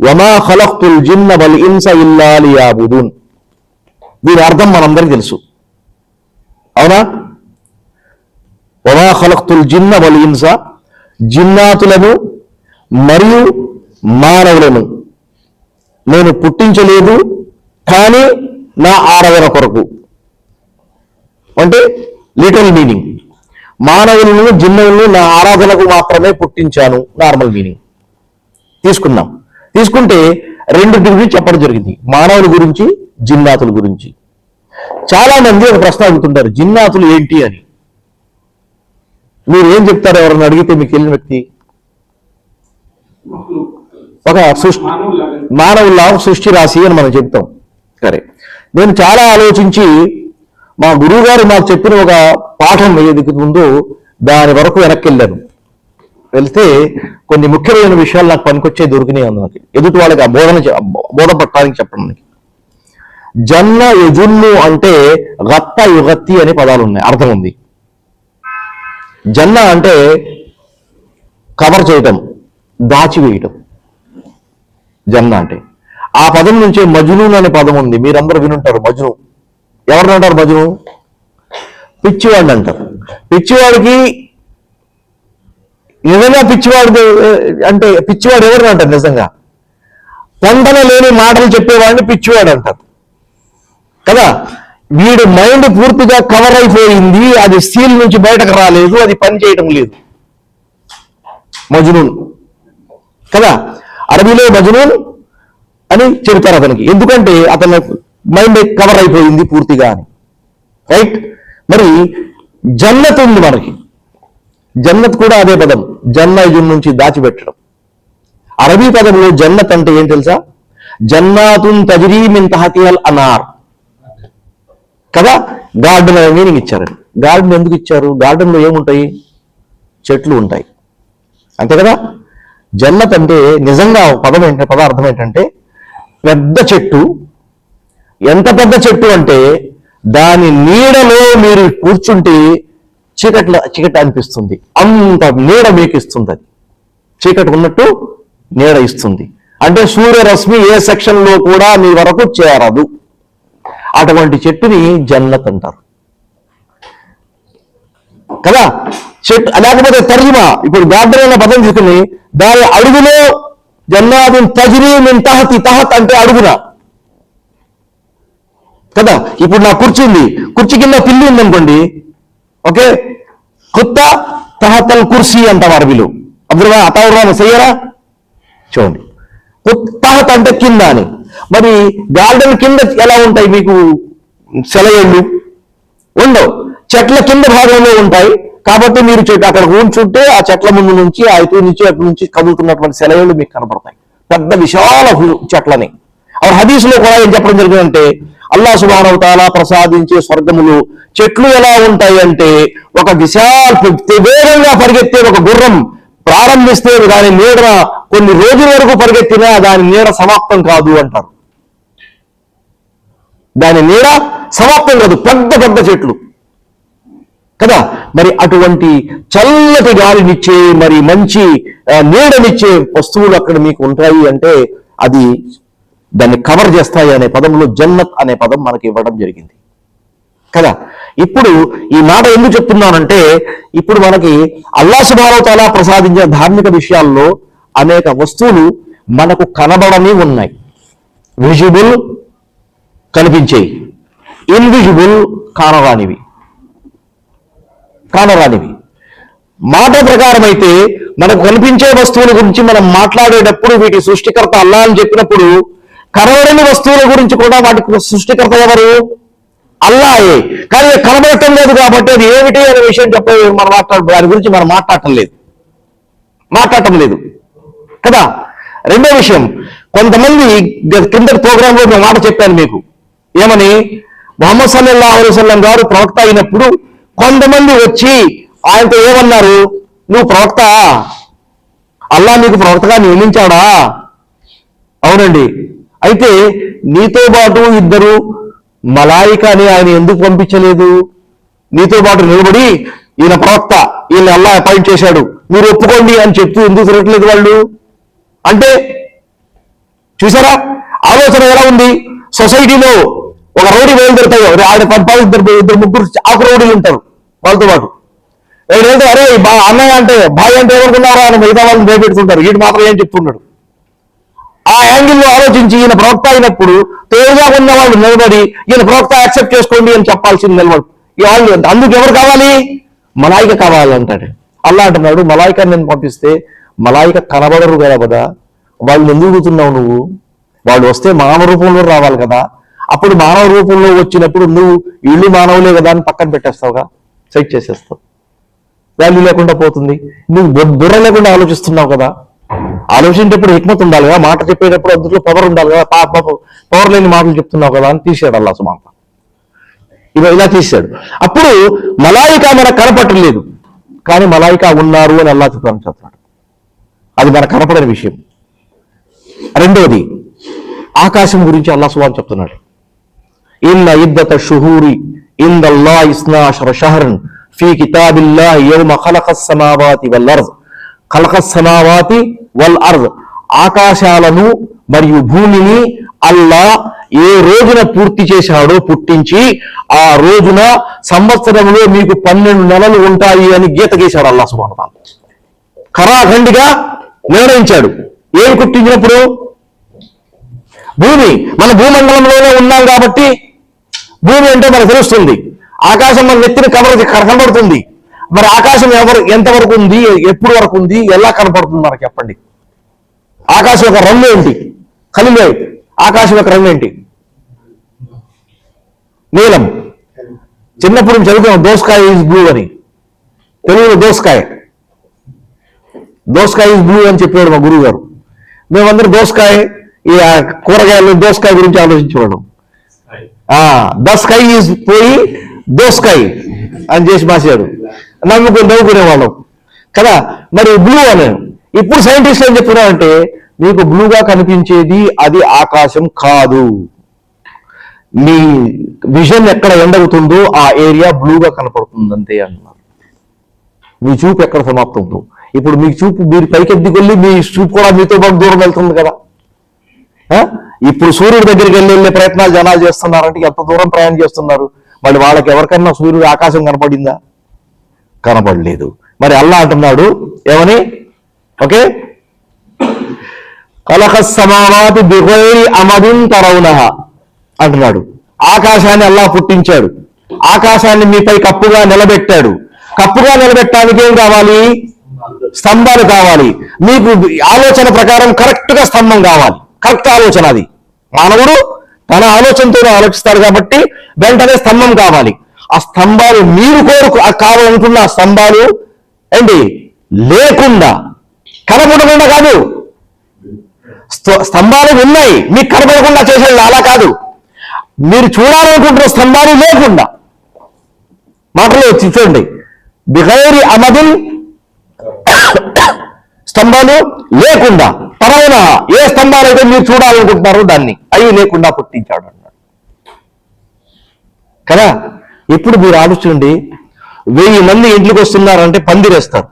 వమా ఖలక్తుల్ జిన్న వల్ ఇన్స ఇల్లా లియాబుదూన్. దీని అర్థం మనందరికీ తెలుసు, అవునా? వమా ఖలక్తుల్ జిన్న వల్ ఇన్స, జిన్నాతులను మరియు మానవులను నేను పుట్టించలేదు కానీ నా ఆరాధన కొరకు. అంటే లిటిల్ మీనింగ్, మానవులను జిన్నులను నా ఆరాధనకు మాత్రమే పుట్టించాను, నార్మల్ మీనింగ్ తీసుకుందాం. తీసుకుంటే రెండు గురించి చెప్పడం జరిగింది, మానవుల గురించి, జిన్నాతుల గురించి. చాలా మంది ఒక ప్రశ్న అడుగుతుంటారు, జిన్నాతులు ఏంటి అని. మీరు ఏం చెప్తారు ఎవరన్నా అడిగితే మీకు తెలియని వ్యక్తి? ఒక మానవుల్లా సృష్టి రాశి అని మనం చెప్తాం. సరే, నేను చాలా ఆలోచించి మా గురువు గారు మాకు చెప్పిన ఒక పాఠం ఏది ముందు దాని వరకు వెనక్కి వెళ్ళాను. వెళ్తే కొన్ని ముఖ్యమైన విషయాలు నాకు పనికొచ్చే దొరికినాయి. అందులోకి ఎదుటి వాళ్ళకి ఆ బోధపడటానికి చెప్పడానికి. జన్న యజున్ను అంటే గత్త యుగత్తి అనే పదాలు ఉన్నాయి, అర్థం ఉంది. జన్న అంటే కవర్ చేయటం, దాచివేయటం. జన్న అంటే ఆ పదం నుంచే మజ్నూన్ అనే పదం ఉంది. మీరందరూ వినుంటారు మజ్ను. ఎవరిని అంటారు మజ్ను? పిచ్చివాడిని అంటారు. పిచ్చివాడికి నిజంగా పిచ్చివాడు అంటే పిచ్చివాడు ఎవరిని అంటారు? నిజంగా పొందన లేని మాటలు చెప్పేవాడిని పిచ్చివాడు అంటారు కదా. వీడు మైండ్ పూర్తిగా కవర్ అయిపోయింది, అది స్టీల్ నుంచి బయటకు రాలేదు, అది పని చేయటం లేదు. మజ్నూన్ కదా, అరబీలో మజ్నూన్ అని చెబుతారు అతనికి. ఎందుకంటే అతని మైండ్ కవర్ అయిపోయింది పూర్తిగా అని. రైట్. మరి జన్నత్ ఉంది మనకి. జన్నత్ కూడా అదే పదం, జన్నయుజం నుంచి దాచిపెట్టడం. అరబీ పదంలో జన్నత్ అంటే ఏం తెలుసా? జన్నాతున్ తజ్రీ మిన్ తహతిహల్ అనార్ కదా. గార్డెన్ అనే మీనింగ్ ఇచ్చారండి. గార్డెన్ ఎందుకు ఇచ్చారు? గార్డెన్లో ఏముంటాయి? చెట్లు ఉంటాయి, అంతే కదా. జన్నత్ అంటే నిజంగా పదార్థం ఏంటంటే పెద్ద చెట్టు. ఎంత పెద్ద చెట్టు అంటే దాని నీడలో మీరు కూర్చుంటే చీకటి అనిపిస్తుంది, అంత నీడ మీకు ఇస్తుంది. అది చీకటి ఉన్నట్టు నీడ ఇస్తుంది. అంటే సూర్యరశ్మి ఏ సెక్షన్ లో కూడా మీ వరకు చేరదు. అటువంటి చెట్టుని జన్నత్ అంటారు కదా. చెట్టు లేకపోతే తర్జుమా, ఇప్పుడు గార్డెన్ అనే పదం తీసుకుని దాని అడుగులో జన్నాతున్ తజ్రీ మిన్ తహతి, తహత్ అంటే అడుగున కదా. ఇప్పుడు నా కుర్చీ ఉంది, కుర్చీ కింద పిల్లి ఉందనుకోండి, ఓకే, కుత్తా తహతల్ కుర్సీ అంటాం అరబీలో. అబ్దుల్లా అతావురా సయ్యరా చూడండి, తహత్ అంటే కింద అని. మరి గార్డెన్ కింద ఎలా ఉంటాయి మీకు సెలయేళ్ళు? ఉండవు, చెట్ల కింద భాగంలో ఉంటాయి. కాబట్టి మీరు అక్కడ కూర్చుంటే ఆ చెట్ల ముందు నుంచి, ఆ ఎత్తు నుంచి అటు నుంచి కదులుతున్నటువంటి సెలయేళ్ళు మీకు కనపడతాయి, పెద్ద విశాల చెట్లని. ఆ హదీసులో కూడా ఏం చెప్పడం జరిగిందంటే అల్లాహ్ సుబ్హానహు వ తఆలా ప్రసాదించే స్వర్గములు చెట్లు ఎలా ఉంటాయి అంటే ఒక వేగంగా పరిగెత్తే ఒక గుర్రం ప్రారంభిస్తే దాని నీడ కొన్ని రోజుల వరకు పరిగెత్తినా దాని నీడ సమాప్తం కాదు అంటారు. దాని నీడ సమాప్తం కాదు, పెద్ద పెద్ద చెట్లు కదా. మరి అటువంటి చల్లటి గాలినిచ్చే, మరి మంచి నీడనిచ్చే వస్తువులు అక్కడ మీకు ఉంటాయి అంటే అది దాన్ని కవర్ చేస్తాయి అనే పదంలో జన్నత్ అనే పదం మనకి ఇవ్వడం జరిగింది కదా. ఇప్పుడు ఈ మాట ఎందుకు చెప్తున్నానంటే ఇప్పుడు మనకి అల్లాహ్ సుబ్హానహు వ తఆలా ప్రసాదించిన ధార్మిక విషయాల్లో అనేక వస్తువులు మనకు కనబడని ఉన్నాయి. విజిబుల్ కనిపించేవి, ఇన్విజిబుల్ కానరానివి. మాట ప్రకారం అయితే మనకు కనిపించే వస్తువుల గురించి మనం మాట్లాడేటప్పుడు వీటి సృష్టికర్త అల్లాహ్ అని చెప్పినప్పుడు కనబడని వస్తువుల గురించి కూడా వాటికి సృష్టికర్త ఎవరు? అల్లాయే, కానీ కనబడటం లేదు కాబట్టి అది ఏమిటి అనే విషయం దాని గురించి మనం మాట్లాడటం లేదు కదా. రెండో విషయం, కొంతమంది కింద ప్రోగ్రాంలో నేను మాట చెప్పాను మీకు, ఏమని, ముహమ్మద్ సల్లల్లాహు అలైహి వసల్లం గారు ప్రవక్త అయినప్పుడు కొంతమంది వచ్చి ఆయనతో ఏమన్నారు, నువ్వు ప్రవక్త, అల్లా నీకు ప్రవక్తగా నియమించాడా? అవునండి. అయితే నీతో పాటు ఇద్దరు మలాయికాని ఆయన ఎందుకు పంపించలేదు? నీతో పాటు నిలబడి ఈయన ప్రవక్త, ఈయన అల్లా అపాయింట్ చేశాడు, మీరు ఒప్పుకోండి అని చెప్తూ ఎందుకు తిరగట్లేదు వాళ్ళు? అంటే చూసారా ఆలోచన ఎలా ఉంది? సొసైటీలో ఒక రౌడీ బయలుదేరుతాయి, ఆడ 10 ఇద్దరు ముగ్గురు ఆకు రౌడీలు ఉంటారు వాళ్ళతో పాటు. ఏదైతే అరే అన్నయ్య అంటే భాయ్ అంటే ఏమనుకున్నారా అని మిగతా వాళ్ళని భయపెడుతుంటారు, వీడు మాత్రం ఏం చెప్తున్నాడు. ఆ యాంగిల్లో ఆలోచించి ఈయన ప్రవక్త అయినప్పుడు తేజగా ఉన్న వాళ్ళు నిలబడి ఈయన ప్రవక్త యాక్సెప్ట్ చేసుకోండి అని చెప్పాల్సింది నిలబడు. వాళ్ళు అందుకు ఎవరు కావాలి? మలాయిక కావాలంటాడు. అల్లా అంటున్నాడు, మలాయికాని నేను పంపిస్తే మలాయిక కనబడరు కదా, వాళ్ళు ఎందుకు కూతున్నావు నువ్వు? వాళ్ళు వస్తే మానవ రూపంలో రావాలి కదా. అప్పుడు మానవ రూపంలో వచ్చినప్పుడు నువ్వు ఇళ్ళు మానవులే కదా అని పక్కన పెట్టేస్తావుగా, సైట్ చేసేస్తావు, వాల్యూ లేకుండా పోతుంది. నువ్వు బుర్ర లేకుండా ఆలోచిస్తున్నావు కదా. ఆలోచించేటప్పుడు హిక్మత్ ఉండాలి కదా, మాట చెప్పేటప్పుడు అందులో పవర్ ఉండాలి కదా, పవర్ లేని మాటలు చెప్తున్నావు కదా అని తీసాడు అల్లా సుబ్హానహు వ తఆలా. ఇలా తీశాడు. అప్పుడు మలాయిక మనకు కనపట్టలేదు, కానీ మలాయిక ఉన్నారు అని అల్లా చెప్తున్నాడు. అది మనకు కనపడని విషయం. రెండవది, ఆకాశం గురించి అల్లా సుబ్హానహు వ తఆలా చెప్తున్నాడు, ఇన్న ఇద్దత షుహూరి ఇందల్లాహి 12 షహరన్ ఫీ కితాబిల్లాహి యౌమ ఖలఖస్ సమావాతి వల్ అర్ద్. ఖలఖస్ సమావాతి వల్ అర్ద్, ఆకాశాలను మరియు భూమిని అల్లా ఏ రోజున పూర్తి చేశాడో, పుట్టించి ఆ రోజున సంవత్సరంలో మీకు 12 నెలలు ఉంటాయి అని గీత గీశాడు అల్లా సుబ్హానహు వ తఆలా. ఖరాఖండిగా నిర్ణయించాడు. ఏం పుట్టించినప్పుడు? భూమి. మన భూమండలంలోనే ఉన్నాం కాబట్టి భూమి అంటే మనకు తెలుస్తుంది. ఆకాశం మన నెత్తిన కనబడుతుంది. మరి ఆకాశం ఎంతవరకు ఉంది, ఎప్పుడు వరకు ఉంది, ఎలా కనపడుతుంది మనకు చెప్పండి. ఆకాశం యొక్క రంగు ఏంటి? ఖలీలే, ఆకాశం యొక్క రంగు ఏంటి? నీలం. చిన్నప్పుడు చదువుతాం దోస్కాయ ఈజ్ బ్లూ అని, తెలుగులో దోస్కాయ ఈజ్ బ్లూ అని చెప్పాడు మా గురువు గారు. మేమందరం దోస్కాయ, ఈ కూరగాయలు దోస్కాయ గురించి ఆలోచించేవాళ్ళం. ద స్కై ఈజ్ పోయి దోస్కాయ అని చేసి మాసాడు, నవ్వుకునేవాళ్ళం కదా. మరి బ్లూ అని ఇప్పుడు సైంటిస్ట్ ఏం చెప్తున్నారంటే, మీకు బ్లూగా కనిపించేది అది ఆకాశం కాదు, మీ విజన్ ఎక్కడ ఎండవుతుందో ఆ ఏరియా బ్లూగా కనపడుతుంది అంతే అన్నారు. మీ చూపు ఎక్కడ సమాప్తుందో, ఇప్పుడు మీ చూపు మీరు పైకెత్తికెళ్ళి మీ చూపు కూడా మీతో పాటు దూరం వెళ్తుంది కదా. ఇప్పుడు సూర్యుడి దగ్గరికి వెళ్ళే ప్రయత్నాలు జనాలు చేస్తున్నారంటే ఎంత దూరం ప్రయాణం చేస్తున్నారు. మళ్ళీ వాళ్ళకి ఎవరికైనా సూర్యుడు ఆకాశం కనపడిందా? కనపడలేదు. మరి అల్లా అంటున్నాడు ఏమని? ఓకే, ఖలఖస్ సమావాతి బిగైరి అమదిన్ తరౌనహా అంటున్నాడు. ఆకాశాన్ని అల్లా పుట్టించాడు, ఆకాశాన్ని మీపై కప్పుగా నిలబెట్టాడు. కప్పుగా నిలబెట్టడానికి ఏం కావాలి? స్తంభాలు కావాలి. మీకు ఆలోచన ప్రకారం కరెక్ట్ గా స్తంభం కావాలి, కరెక్ట్ ఆలోచన. అది మానవుడు తన ఆలోచనతోనే ఆలోచిస్తాడు కాబట్టి వెంటనే స్తంభం కావాలి. ఆ స్తంభాలు మీరు కావాలనుకున్న ఆ స్తంభాలు ఏంటి లేకుండా, కనపడకుండా కాదు, స్తంభాలు ఉన్నాయి మీకు కనపడకుండా చేసేది అలా కాదు, మీరు చూడాలనుకుంటున్న స్తంభాలు లేకుండా. మాటలో చూడండి, బిగైరి అమదిన్, స్తంభాలు లేకుండా, తరౌన ఏ స్తంభాలు అయితే మీరు చూడాలనుకుంటున్నారో దాన్ని అవి లేకుండా పుట్టించాడు అన్నాడు కదా. ఇప్పుడు మీరు ఆలోచించండి, 1000 మంది ఇంట్లోకి వస్తున్నారంటే పందిరేస్తారు.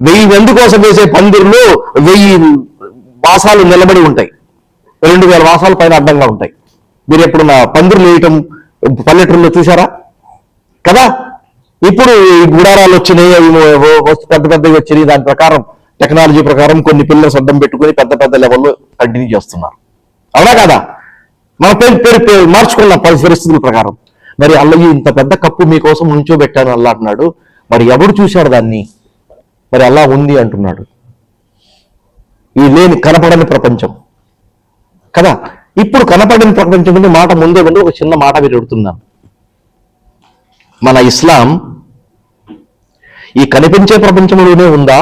1000 మంది కోసం వేసే పందిర్లో 1000 వాసాలు నిలబడి ఉంటాయి, 2000 వాసాల పైన అడ్డంగా ఉంటాయి. మీరు ఎప్పుడున్న పందిర్లు వేయటం పల్లెటూరులో చూసారా కదా. ఇప్పుడు ఈ గుడారాలు వచ్చినాయి, అవి పెద్ద పెద్దవి వచ్చినాయి. దాని ప్రకారం టెక్నాలజీ ప్రకారం కొన్ని పిల్లలు అడ్డం పెట్టుకుని పెద్ద పెద్ద లెవెల్లో కంటిన్యూ చేస్తున్నారు, అవునా కదా. మన పేరు మార్చుకున్న పరిస్థితుల ప్రకారం. మరి అల్లయ్య ఇంత పెద్ద కప్పు మీకోసం నుంచోబెట్టాను అల్లా అంటున్నాడు. మరి ఎవడు చూశాడు దాన్ని? మరి అల్లా ఉంది అంటున్నాడు. ఈ లేని కనపడని ప్రపంచం కదా. ఇప్పుడు కనపడని ప్రపంచం మాట ముందే వెళ్ళి ఒక చిన్న మాట మీరు ఎడుతున్నాను. మన ఇస్లాం ఈ కనిపించే ప్రపంచంలోనే ఉందా,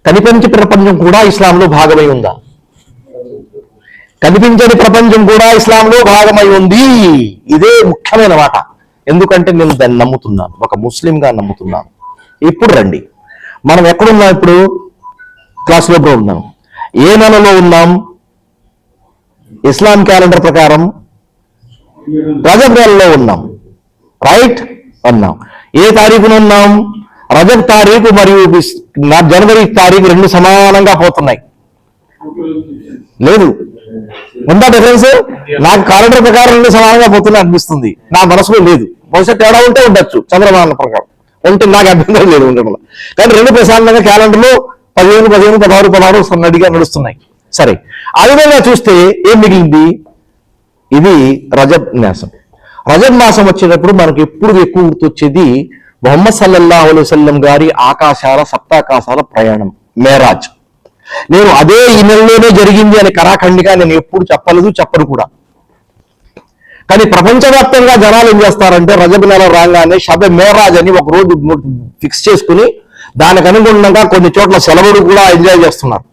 కనిపించే ప్రపంచం కూడా ఇస్లాంలో భాగమై ఉందా? కనిపించని ప్రపంచం కూడా ఇస్లాంలో భాగమై ఉంది. ఇదే ముఖ్యమైన మాట. ఎందుకంటే నేను దాన్ని నమ్ముతున్నాను, ఒక ముస్లింగా నమ్ముతున్నాను. ఇప్పుడు రండి, మనం ఎక్కడున్నాం? ఇప్పుడు క్లాస్లో ఉన్నాం. ఏ నెలలో ఉన్నాం? ఇస్లాం క్యాలెండర్ ప్రకారం రజబ్ నెలలో ఉన్నాం. రైట్ ఉన్నాం. ఏ తారీఖున ఉన్నాం? రజబ్ తారీఖు మరియు జనవరి తారీఖు రెండు సమానంగా పోతున్నాయి. లేదు, ఉందా డిఫరెన్స్? నాకు క్యాలెండర్ ప్రకారం రెండు సమానంగా పోతున్నాయి అనిపిస్తుంది, నా మనసులో లేదు. బహుశా తేడా ఉంటే ఉండొచ్చు, చంద్రమాన ప్రకారం ఉంటే నాకు అభ్యంతరం లేదు ఉండడం. కానీ రెండు ప్రశాంతంగా క్యాలెండర్లో 15, 16, 16 సన్నడిగా నడుస్తున్నాయి. సరే, ఆ విధంగా చూస్తే ఏం మిగిలింది? ఇది రజబ్ మాసం. రజబ్ మాసం వచ్చేటప్పుడు మనకి ఎప్పుడు ఎక్కువ గుర్తొచ్చేది ముహమ్మద్ సల్లల్లాహు అలైహి వసల్లం గారి ఆకాశాల సప్తాకాశాల ప్రయాణం, మేరాజ్. నేను అదే ఈ నెలలోనే జరిగింది అని కరాఖండిగా నేను ఎప్పుడు చెప్పలేదు, చెప్పను కూడా. కానీ ప్రపంచవ్యాప్తంగా జనాలు ఏం చేస్తారంటే రజబ్ నెల రాగానే షబె మేరాజ్ అని ఒక రోజు ఫిక్స్ చేసుకుని దానికి అనుగుణంగా కొన్ని చోట్ల సెలవులు కూడా ఎంజాయ్ చేస్తున్నారు.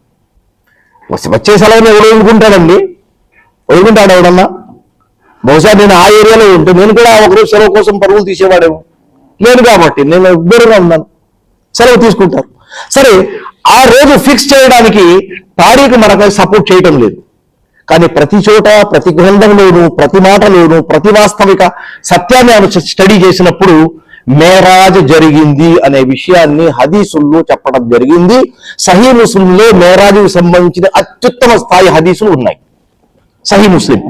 వచ్చే సెలవుని ఎవరు వదులుకుంటాడండి? వదులుకుంటాడు ఎవడన్నా? బహుశా నేను ఆ ఏరియాలో ఉంటే నేను కూడా ఒకరోజు సెలవు కోసం పరుగులు తీసేవాడేమో. లేదు కాబట్టి నేను దూరంగా ఉన్నాను, సెలవు తీసుకుంటారు. సరే, ఆ రోజు ఫిక్స్ చేయడానికి తారీఖు మనకు సపోర్ట్ చేయటం లేదు. కానీ ప్రతి చోట, ప్రతి గ్రంథంలోనూ, ప్రతి మాటలోనూ, ప్రతి వాస్తవిక సత్యాన్ని స్టడీ చేసినప్పుడు మేరాజ్ జరిగింది అనే విషయాన్ని హదీసుల్లో చెప్పడం జరిగింది. సహీ ముస్లింలో మేరాజ్కు సంబంధించిన అత్యుత్తమ స్థాయి హదీసులు ఉన్నాయి. సహీ ముస్లిం,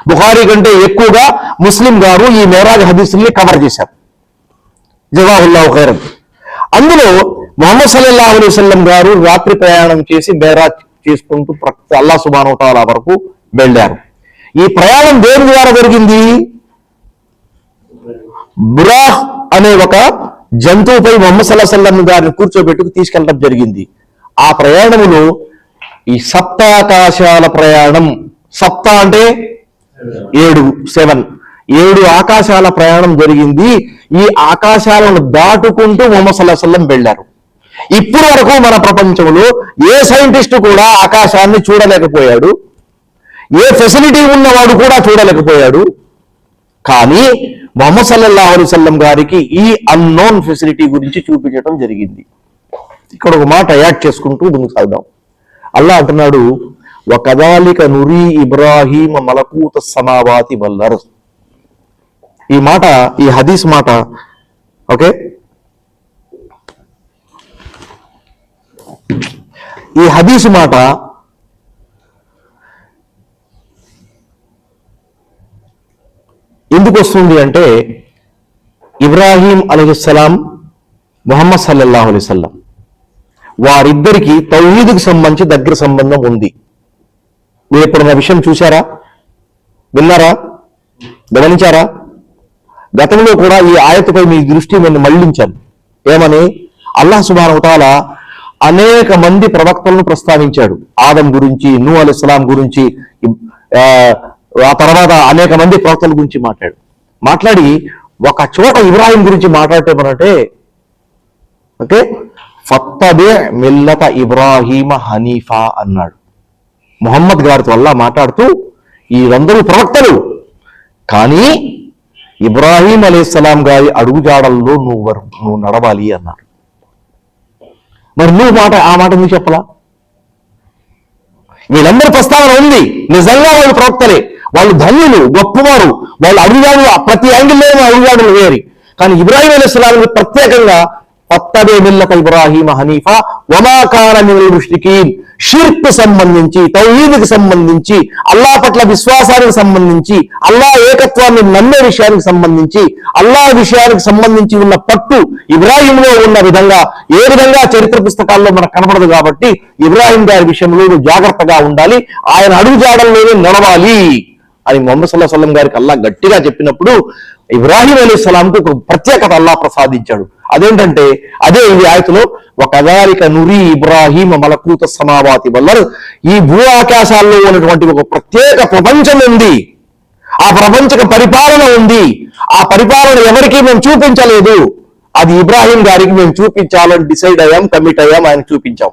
బుఖారీ కంటే ఎక్కువగా ముస్లిం గారు ఈ మేరాజ్ హదీసుల్ని కవర్ చేశారు. జజాహుల్లాహు ఖైరన్. అందులో ముహమ్మద్ సల్లల్లాహు అలైహి వసల్లం గారు రాత్రి ప్రయాణం చేసి మేరాజ్ చేసుకుంటూ అల్లాహ్ సుబ్హానహు వ తఆలా వరకు వెళ్ళారు. ఈ ప్రయాణం దేని ద్వారా జరిగింది? బురాహ్ అనే ఒక జంతువుపై ముహమ్మద్ సల్లల్లాహు అలైహి వసల్లం గారిని కూర్చోబెట్టుకు తీసుకెళ్ళడం జరిగింది. ఆ ప్రయాణములో ఈ సప్తాకాశాల ప్రయాణం, సప్త అంటే 7 ఆకాశాల ప్రయాణం జరిగింది. ఈ ఆకాశాలను దాటుకుంటూ ముహమ్మద్ సల్లల్లాహు అలైహి వసల్లం వెళ్ళారు. ఇప్పుడు వరకు మన ప్రపంచంలో ఏ సైంటిస్ట్ కూడా ఆకాశాన్ని చూడలేకపోయాడు, ఏ ఫెసిలిటీ ఉన్నవాడు కూడా చూడలేకపోయాడు. కానీ ముహమ్మద్ సల్లల్లాహు అలైహి వసల్లం గారికి ఈ అన్నోన్ ఫెసిలిటీ గురించి చూపించడం జరిగింది. ఇక్కడ ఒక మాట యాడ్ చేసుకుంటూ ముందుకు సాగుదాం. అల్లాహ్ అంటున్నాడు, వకదాలిక నురీ ఇబ్రాహీమ మలకూత సమావాతి వల్ అర్ద్. ఈ మాట, ఈ హదీస్ మాట, ఓకే, ఈ హదీసు మాట ఎందుకు వస్తుంది అంటే ఇబ్రాహీం అలైహిస్సలాం, ముహమ్మద్ సల్లల్లాహు అలైహి వసల్లం వారిద్దరికి తౌహీద్కి సంబంధించి దగ్గర సంబంధం ఉంది. మీరు ఎప్పుడన్నా విషయం చూశారా, విన్నారా, గమనించారా? గతంలో కూడా ఈ ఆయతపై మీ దృష్టి నేను మళ్లించాను. ఏమని? అల్లాహ్ సుబ్హానహు వ తఆలా అనేక మంది ప్రవక్తలను ప్రస్తావించాడు. ఆదం గురించి, నూహ్ అలైహిస్సలాం గురించి, ఆ తర్వాత అనేక మంది ప్రవక్తల గురించి మాట్లాడి ఒక చోట ఇబ్రాహీం గురించి మాట్లాడటమనంటే, ఓకే, ఫత్తబి మిల్లత ఇబ్రాహీమ హనీఫా అన్నాడు. ముహమ్మద్ గారితో అల్లాహ్ మాట్లాడుతూ వీరందరూ ప్రవక్తలు, కానీ ఇబ్రాహీం అలైహిస్సలాం గారి అడుగుజాడల్లో నువ్వు నడవాలి అన్నాడు. మరి ఆ మాట ఎందుకు చెప్పలా? వీళ్ళందరి ప్రస్తావన ఉంది, నిజంగా వాళ్ళు ప్రవక్తలే, వాళ్ళు ధన్యులు, గొప్పవారు, వాళ్ళు అడుగుజాడు ప్రతి యాంగిల్లో అడుగుజాడులు వేరి. కానీ ఇబ్రాహీం అలైహిస్సలాం ప్రత్యేకంగా ఫత్తబి మిల్లత ఇబ్రాహీమ హనీఫా వమా కాన మినల్ ముష్రికీన్, షిర్క్ సంబంధించి, తౌహీద్కి సంబంధించి, అల్లాహ్ పట్ల విశ్వాసానికి సంబంధించి, అల్లాహ్ ఏకత్వాన్ని నమ్మే విషయానికి సంబంధించి, అల్లాహ్ విషయానికి సంబంధించి ఉన్న పట్టు ఇబ్రాహీంలో ఉన్న విధంగా ఏ విధంగా చరిత్ర పుస్తకాల్లో మనకు కనపడదు. కాబట్టి ఇబ్రాహీం గారి విషయంలో జాగ్రత్తగా ఉండాలి, ఆయన అడుగుజాడల్లోనే నడవాలి అని ముహమ్మద్ సల్లల్లాహు అలైహి వసల్లం గారికి అల్లాహ్ గట్టిగా చెప్పినప్పుడు ఇబ్రాహీం అలైహిస్సలాంకు ఒక ప్రత్యేకత అల్లాహ్ ప్రసాదించాడు. అదేంటంటే అదే ఈ ఆయతలో వకదాలిక నురీ ఇబ్రాహీమ మలకూత సమావాతి వల్ అర్ద్, ఈ భూ ఆకాశాల్లో ఉన్నటువంటి ఒక ప్రత్యేక ప్రపంచం ఉంది. ఆ ప్రపంచక పరిపాలన ఉంది. ఆ పరిపాలన ఎవరికి మేము చూపించలేదు, అది ఇబ్రాహీం గారికి మేము చూపించాలని డిసైడ్ అయ్యాం, కమిట్ అయ్యాం, ఆయన చూపించాం.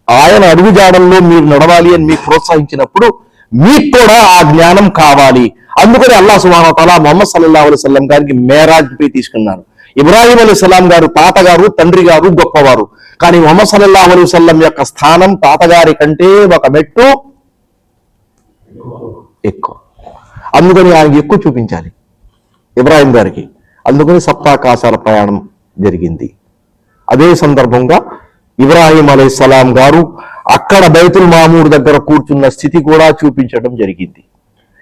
ఆయన అడుగుజాడల్లో మీరు నడవాలి అని మీకు ప్రోత్సహించినప్పుడు మీకు కూడా ఆ జ్ఞానం కావాలి. అందుకని అల్లాహ్ సుబ్హానహు వ తఆలా ముహమ్మద్ సల్లల్లాహు అలైహి వసల్లం గారికి మేరాజ్ పై తీసుకున్నారు. ఇబ్రాహీం అలైహిస్సలాం గారు తాతగారు, తండ్రి గారు గొప్పవారు, కానీ ముహమ్మద్ సల్లల్లాహు అలైహి వసల్లం యొక్క స్థానం తాతగారి కంటే ఒక మెట్టు ఎక్కువ. అందుకని ఆయనకి ఎక్కువ చూపించాలి ఇబ్రాహీం గారికి. అందుకని సప్తాకాశాల ప్రయాణం జరిగింది. అదే సందర్భంగా ఇబ్రాహీం అలైహిస్సలాం గారు అక్కడ బైతుల్ మామూర్ దగ్గర కూర్చున్న స్థితి కూడా చూపించడం జరిగింది.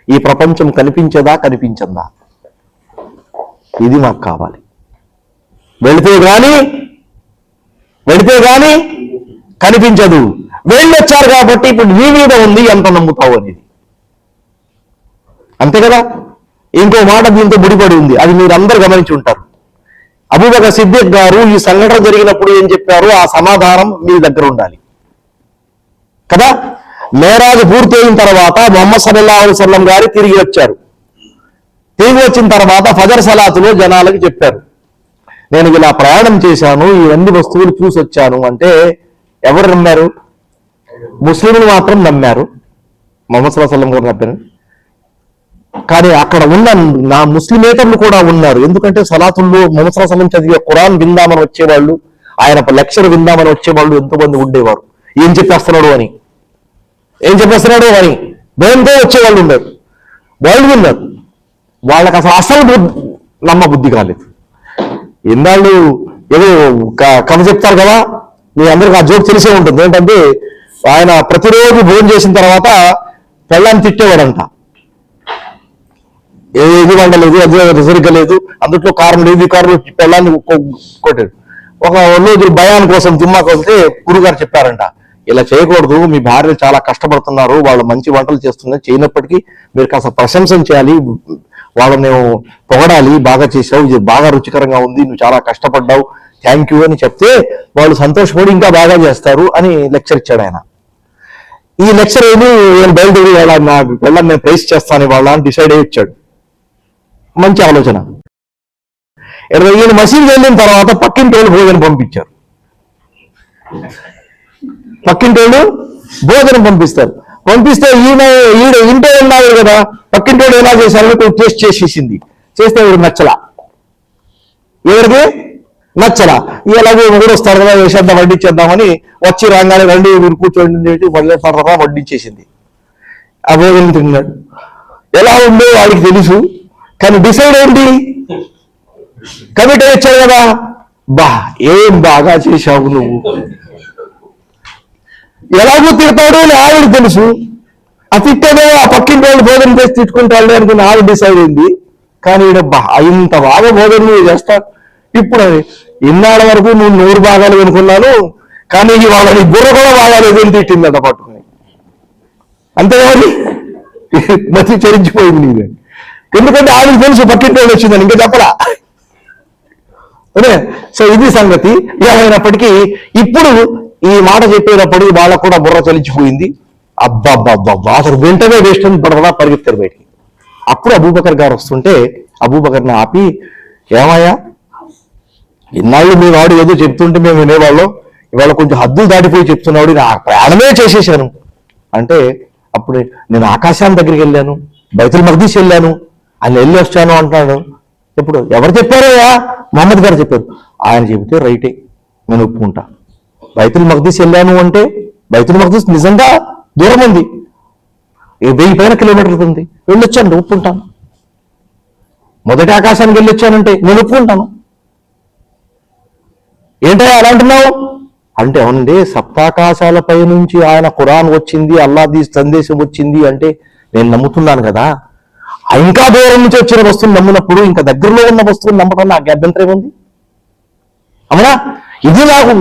ఈ ప్రపంచం కనిపించదా, కనిపించదా, ఇది మాకు కావాలి. వెళితే గాని కనిపించదు. వెళ్ళొచ్చారు కాబట్టి ఇప్పుడు నీ మీద ఉంది, ఎంత నమ్ముతావు అనేది. అంతే కదా. ఇంకో మాట దీంతో ముడిపడి ఉంది, అది మీరందరూ గమనించి ఉంటారు. అబూబకర్ సిద్దిక్ గారు ఈ సంఘటన జరిగినప్పుడు ఏం చెప్పారు, ఆ సమాధానం మీ దగ్గర ఉండాలి కదా. మేరాజ్ పూర్తి అయిన తర్వాత ముహమ్మద్ సల్లల్లాహు అలైహి వసల్లం గారు తిరిగి వచ్చారు. తిరిగి వచ్చిన తర్వాత ఫజర్ సలాతులో జనాలకు చెప్పారు, నేను ఇలా ప్రయాణం చేశాను, ఇవన్నీ వస్తువులు చూసి వచ్చాను అంటే ఎవరు నమ్మారు? ముస్లింలు మాత్రం నమ్మారు, ముహమ్మద్ సల్లల్లాహు అలైహి వసల్లం గారు నమ్మారు. కానీ అక్కడ ఉన్న నా ముస్లిమేతరులు కూడా ఉన్నారు. ఎందుకంటే సలాతుల్లో ముహమ్మద్ సల్లల్లాహు అలైహి వసల్లం చదివే ఖురాన్ విందామని వచ్చేవాళ్ళు, ఆయన లెక్చర్ విందామని వచ్చేవాళ్ళు ఎంతోమంది ఉండేవారు. ఏం చెప్పేస్తున్నాడు అని భయంతో వచ్చేవాళ్ళు ఉన్నారు. వాళ్ళు విన్నారు. వాళ్ళకి అసలు నమ్మ బుద్ధి కాలేదు. ఎన్నాళ్ళు ఏదో కథ చెప్తారు కదా, మీ అందరికి ఆ జోక్ తెలిసే ఉంటుంది. ఏంటంటే ఆయన ప్రతిరోజు భోజనం చేసిన తర్వాత పెళ్ళాన్ని తిట్టేవాడంట. ఏది వండలేదు, అది సరిగ్గా లేదు, అందులో కారం లేదు, ఈ కారం పెళ్ళాన్ని కొట్టాడు. ఒక రోజు భయాన్ని కోసం దిమ్మా కొడితే గురుగారు చెప్పారంట, ఇలా చేయకూడదు, మీ భార్యలు చాలా కష్టపడుతున్నారు, వాళ్ళు మంచి వంటలు చేస్తున్నారు, చేయనప్పటికీ మీరు కాస్త ప్రశంసన చేయాలి, వాళ్ళని పొగడాలి, బాగా చేసావు, ఇది బాగా రుచికరంగా ఉంది, నువ్వు చాలా కష్టపడ్డావు, థ్యాంక్ యూ అని చెప్తే వాళ్ళు సంతోషపడి ఇంకా బాగా చేస్తారు అని లెక్చర్ ఇచ్చాడు ఆయన. ఈ లెక్చర్ ఏమి నేను బయలుదేరి వెళ్ళని నేను ప్రైస్ చేస్తాను వాళ్ళ అని డిసైడ్ అయ్యి వచ్చాడు. మంచి ఆలోచన. ఈయన మసీదు వెళ్ళిన తర్వాత పక్కింటోళ్ళు భోజనం పంపించారు. పక్కింటోళ్ళు భోజనం పంపిస్తే ఈడ ఇంటే ఉన్నాడు కదా, పక్కింటోడు ఎలా చేశారని టేస్ట్ చేసేసింది. చేస్తే వీడు నచ్చలా, ఎవరికి నచ్చలా. ఎలాగో ఎవరు వస్తారు కదా, వేసేద్దాం వడ్డించేద్దామని వచ్చి రాగానే రండి మీరు కూర్చోండి వడ్డించేసింది. ఆ భోజనం తిన్నాడు. ఎలా ఉందో వాడికి తెలుసు, కానీ డిసైడ్ ఏంటి, కమిట్ అయ్యొచ్చాడు కదా, ఏం బాగా చేశావు నువ్వు, ఎలాగో తిడతాడు అని ఆవిడ తెలుసు. ఆ తిట్టేదో ఆ పక్కింటి వాళ్ళు భోజనం చేసి తిట్టుకుంటాడు అనుకున్న ఆవిడ డిసైడ్ అయింది. కానీ ఇంత బాగా భోజనం నువ్వు చేస్తావు, ఇప్పుడు ఇన్నాళ్ళ వరకు నువ్వు 100 భాగాలు అనుకున్నాను, కానీ వాళ్ళని బుర్ర కూడా బాగాలేదు అని తిట్టిందట పట్టుకుని. అంతేగాని మతి చరించిపోయింది నీది. ఎందుకంటే ఆవిడ తెలుసు పక్కింటి వాళ్ళు వచ్చిందని, ఇంకా చెప్పరా. సో ఇది సంగతి. ఏమైనప్పటికీ ఇప్పుడు ఈ మాట చెప్పేటప్పుడు వాళ్ళకు కూడా బుర్ర చలించిపోయింది. అబ్బా అసలు వెంటనే వేస్ట్ అని పడదా పరిగెత్తారు బయటికి. అప్పుడు అబూబకర్ గారు వస్తుంటే అబూబకర్ని ఆపి, ఏమయ్యా ఇన్నాళ్ళు మీ వాడు ఏదో చెప్తుంటే మేము వినేవాళ్ళం, ఇవాళ కొంచెం హద్దులు దాటిపోయి చెప్తున్నాడు, నా ప్రయాణమే చేసేసాను అంటే, అప్పుడు నేను ఆకాశాన్ని దగ్గరికి వెళ్ళాను, బైతుల్ మక్దీస్ వెళ్ళాను, ఆయన వెళ్ళి వచ్చాను అంటున్నాడు. ఇప్పుడు ఎవరు చెప్పారయ్యా? మహమ్మద్ గారు చెప్పారు. ఆయన చెబితే రైటే, నేను ఒప్పుకుంటా. బైతుల్ మక్దీస్ వెళ్ళాను అంటే బైతుల్ మక్దీస్ నిజంగా దూరం ఉంది, 1000 పైన కిలోమీటర్లు ఉంది, వెళ్ళొచ్చాను, ఒప్పుకుంటాను. మొదటి ఆకాశానికి వెళ్ళొచ్చానంటే నేను ఒప్పుకుంటాను. ఏంటయ్యా అలా అంటున్నావు అంటే, అవునండి సప్తాకాశాలపై నుంచి ఆయన ఖురాన్ వచ్చింది, అల్లాహ్ సందేశం వచ్చింది అంటే నేను నమ్ముతున్నాను కదా. ఇంకా దూరం నుంచి వచ్చిన వస్తువులు నమ్మినప్పుడు ఇంకా దగ్గరలో ఉన్న వస్తువులు నమ్మటం నాకు అభ్యంతరం ఉంది. అవునా? ఇది నాకు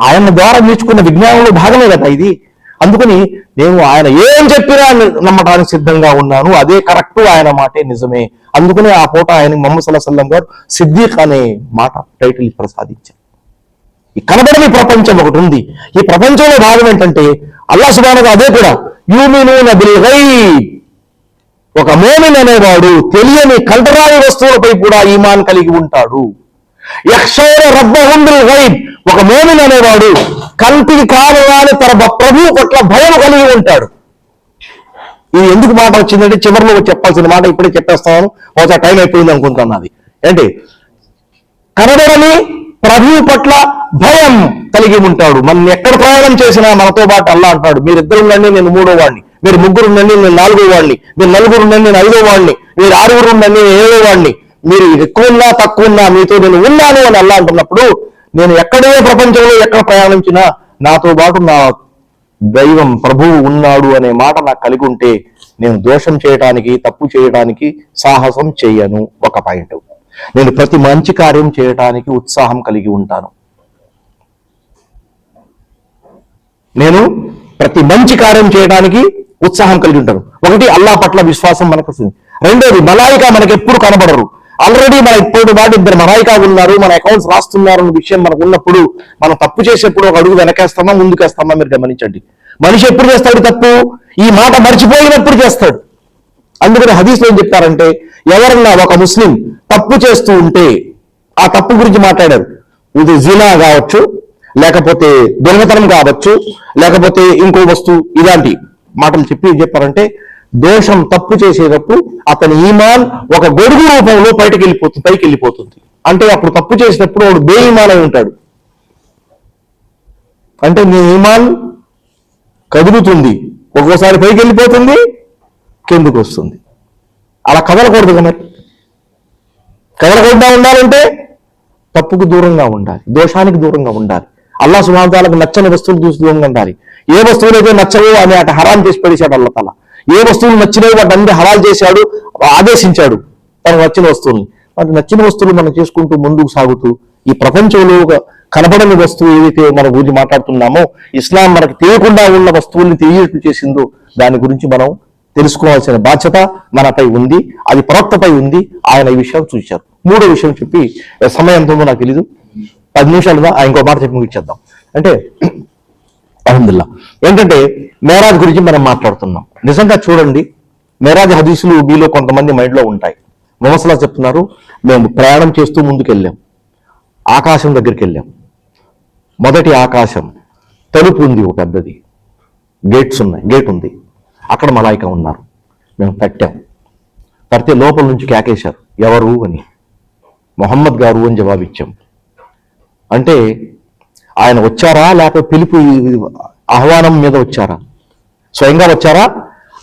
ఆయన ద్వారా నేర్చుకున్న విజ్ఞానంలో భాగమే కదా ఇది. అందుకని నేను ఆయన ఏం చెప్పినా నమ్మటానికి సిద్ధంగా ఉన్నాను, అదే కరెక్ట్, ఆయన మాటే నిజమే. అందుకనే ఆ పూట ఆయన ముహమ్మద్ సల్లల్లాహు అలైహి వసల్లం గారు సిద్దీక్ అనే మాట టైటిల్ ప్రసాదించారు. ఈ కనబడని ప్రపంచం ఒకటి ఉంది. ఈ ప్రపంచంలో భాగం ఏంటంటే అల్లాహ్ సుబ్హానహు వ తఆలా అదే కూడా యూమినూన బిల్ గైబ్, ఒక మోమిన్ అనేవాడు తెలియని కంటరాని వస్తువులపై కూడా ఈమాన్ కలిగి ఉంటాడు. యఖ్షౌన రబ్బహుం బిల్ గైబ్, ఒక మోమిన్ అనేవాడు కంటికి కానగానే తన ప్రభువు పట్ల భయం కలిగి ఉంటాడు. ఇది ఎందుకు మాట వచ్చిందంటే చివరిలో చెప్పాల్సిన మాట ఇప్పుడే చెప్పేస్తాను, బహుశా టైం అయిపోయింది అనుకుంటున్నది. ఏంటి? కనబడని ప్రభువు పట్ల భయం కలిగి ఉంటాడు. మనం ఎక్కడ ప్రయాణం చేసినా మనతో పాటు అల్లా అంటాడు, మీరిద్దరు ఉండండి నేను మూడో వాడిని, మీరు ముగ్గురు ఉండండి నేను నాలుగో వాడిని, మీరు నలుగురు ఉండండి నేను ఐదో వాడిని, మీరు ఆరుగురు ఉండండి నేను ఏడో వాడిని, మీరు ఎక్కువ ఉన్నా తక్కువ ఉన్నా మీతో నేను ఉన్నాను అని అల్లా అంటున్నప్పుడు, నేను ఎక్కడే ప్రపంచంలో ఎక్కడ ప్రయాణించినా నాతో పాటు నా దైవం ప్రభువు ఉన్నాడు అనే మాట నాకు కలిగి ఉంటే నేను దోషం చేయడానికి, తప్పు చేయడానికి సాహసం చేయను. ఒక పాయింట్. నేను ప్రతి మంచి కార్యం చేయడానికి ఉత్సాహం కలిగి ఉంటాను. నేను ప్రతి మంచి కార్యం చేయడానికి ఉత్సాహం కలిగి ఉంటాను. ఒకటి, అల్లా పట్ల విశ్వాసం మనకు వస్తుంది. రెండోది, మలాయికా మనకి ఎప్పుడు కనబడరు. ఆల్రెడీ మన ఇప్పుడు వాటి ఇద్దరు మలాయికా ఉన్నారు, మన అకౌంట్స్ రాస్తున్నారు అన్న విషయం మనకు ఉన్నప్పుడు మనం తప్పు చేసేప్పుడు ఒక అడుగు వెనకేస్తామా ముందుకేస్తామా మీరు గమనించండి. మనిషి ఎప్పుడు చేస్తాడు తప్పు? ఈ మాట మర్చిపోయినప్పుడు చేస్తాడు. అందుకని హదీస్లో ఏం చెప్తారంటే, ఎవరన్నా ఒక ముస్లిం తప్పు చేస్తూ ఉంటే ఆ తప్పు గురించి మాట్లాడారు. ఇది జినా కావచ్చు, లేకపోతే దొంగతనం కావచ్చు, లేకపోతే ఇంకో వస్తువు, ఇలాంటి మాటలు చెప్పి ఏం చెప్పారంటే, దోషం తప్పు చేసేటప్పుడు అతని ఈమాన్ ఒక గొడుగు రూపంలో పైకి వెళ్ళిపోతుంది. అంటే అప్పుడు తప్పు చేసినప్పుడు వాడు బేఈమాన్ అయి ఉంటాడు. అంటే నీ ఈమాన్ కదులుతుంది, ఒక్కోసారి పైకి వెళ్ళిపోతుంది, కిందకు వస్తుంది. అలా కదలకూడదు కదా. మరి కదలకుండా ఉండాలంటే తప్పుకు దూరంగా ఉండాలి, దోషానికి దూరంగా ఉండాలి, అల్లాహ్ సుబ్హానహు వ తఆలాకు నచ్చని వస్తువులు చూసి దూరంగా ఉండాలి. ఏ వస్తువులైతే నచ్చవో అని అటు హరాం చేసి పడేశాడు అల్లాహ్ తాలా. ఏ వస్తువులు నచ్చినవి వాటి అన్ని హలాల్ చేశాడు, ఆదేశించాడు తనకు నచ్చిన వస్తువుల్ని. వాటి నచ్చిన వస్తువులు మనం చేసుకుంటూ ముందుకు సాగుతూ ఈ ప్రపంచంలో కనబడని వస్తువు ఏదైతే మన గురించి మాట్లాడుతున్నామో, ఇస్లాం మనకు తెలియకుండా ఉన్న వస్తువుల్ని తెలియట్లు చేసిందో దాని గురించి మనం తెలుసుకోవాల్సిన బాధ్యత మనపై ఉంది, అది ప్రవక్తపై ఉంది. ఆయన ఈ విషయం చూశారు. మూడో విషయం చెప్పి, సమయం ఎంతో నాకు తెలీదు, 10 నిమిషాలుగా ఇంకో మాట చెప్పి ముగించేద్దాం. అంటే అల్హమ్దులిల్లాహ్ ఏంటంటే మేరాజ్ గురించి మనం మాట్లాడుతున్నాం. నిజంగా చూడండి, మేరాజ్ హదీసులు మీలో కొంతమంది మైండ్లో ఉంటాయి. ముహమ్మద్ సల్లల్లాహు చెప్తున్నారు, మేము ప్రయాణం చేస్తూ ముందుకు వెళ్ళాం, ఆకాశం దగ్గరికి వెళ్ళాం. మొదటి ఆకాశం తలుపు ఉంది, ఒక పెద్దది, గేట్ ఉంది. అక్కడ మలాయికా ఉన్నారు. మేము తడితే లోపల నుంచి కేకేశారు, ఎవరు అని. మొహమ్మద్ గారు అని జవాబిచ్చాం. అంటే ఆయన వచ్చారా లేకపోతే పిలుపు ఆహ్వానం మీద వచ్చారా? స్వయంగా వచ్చారా?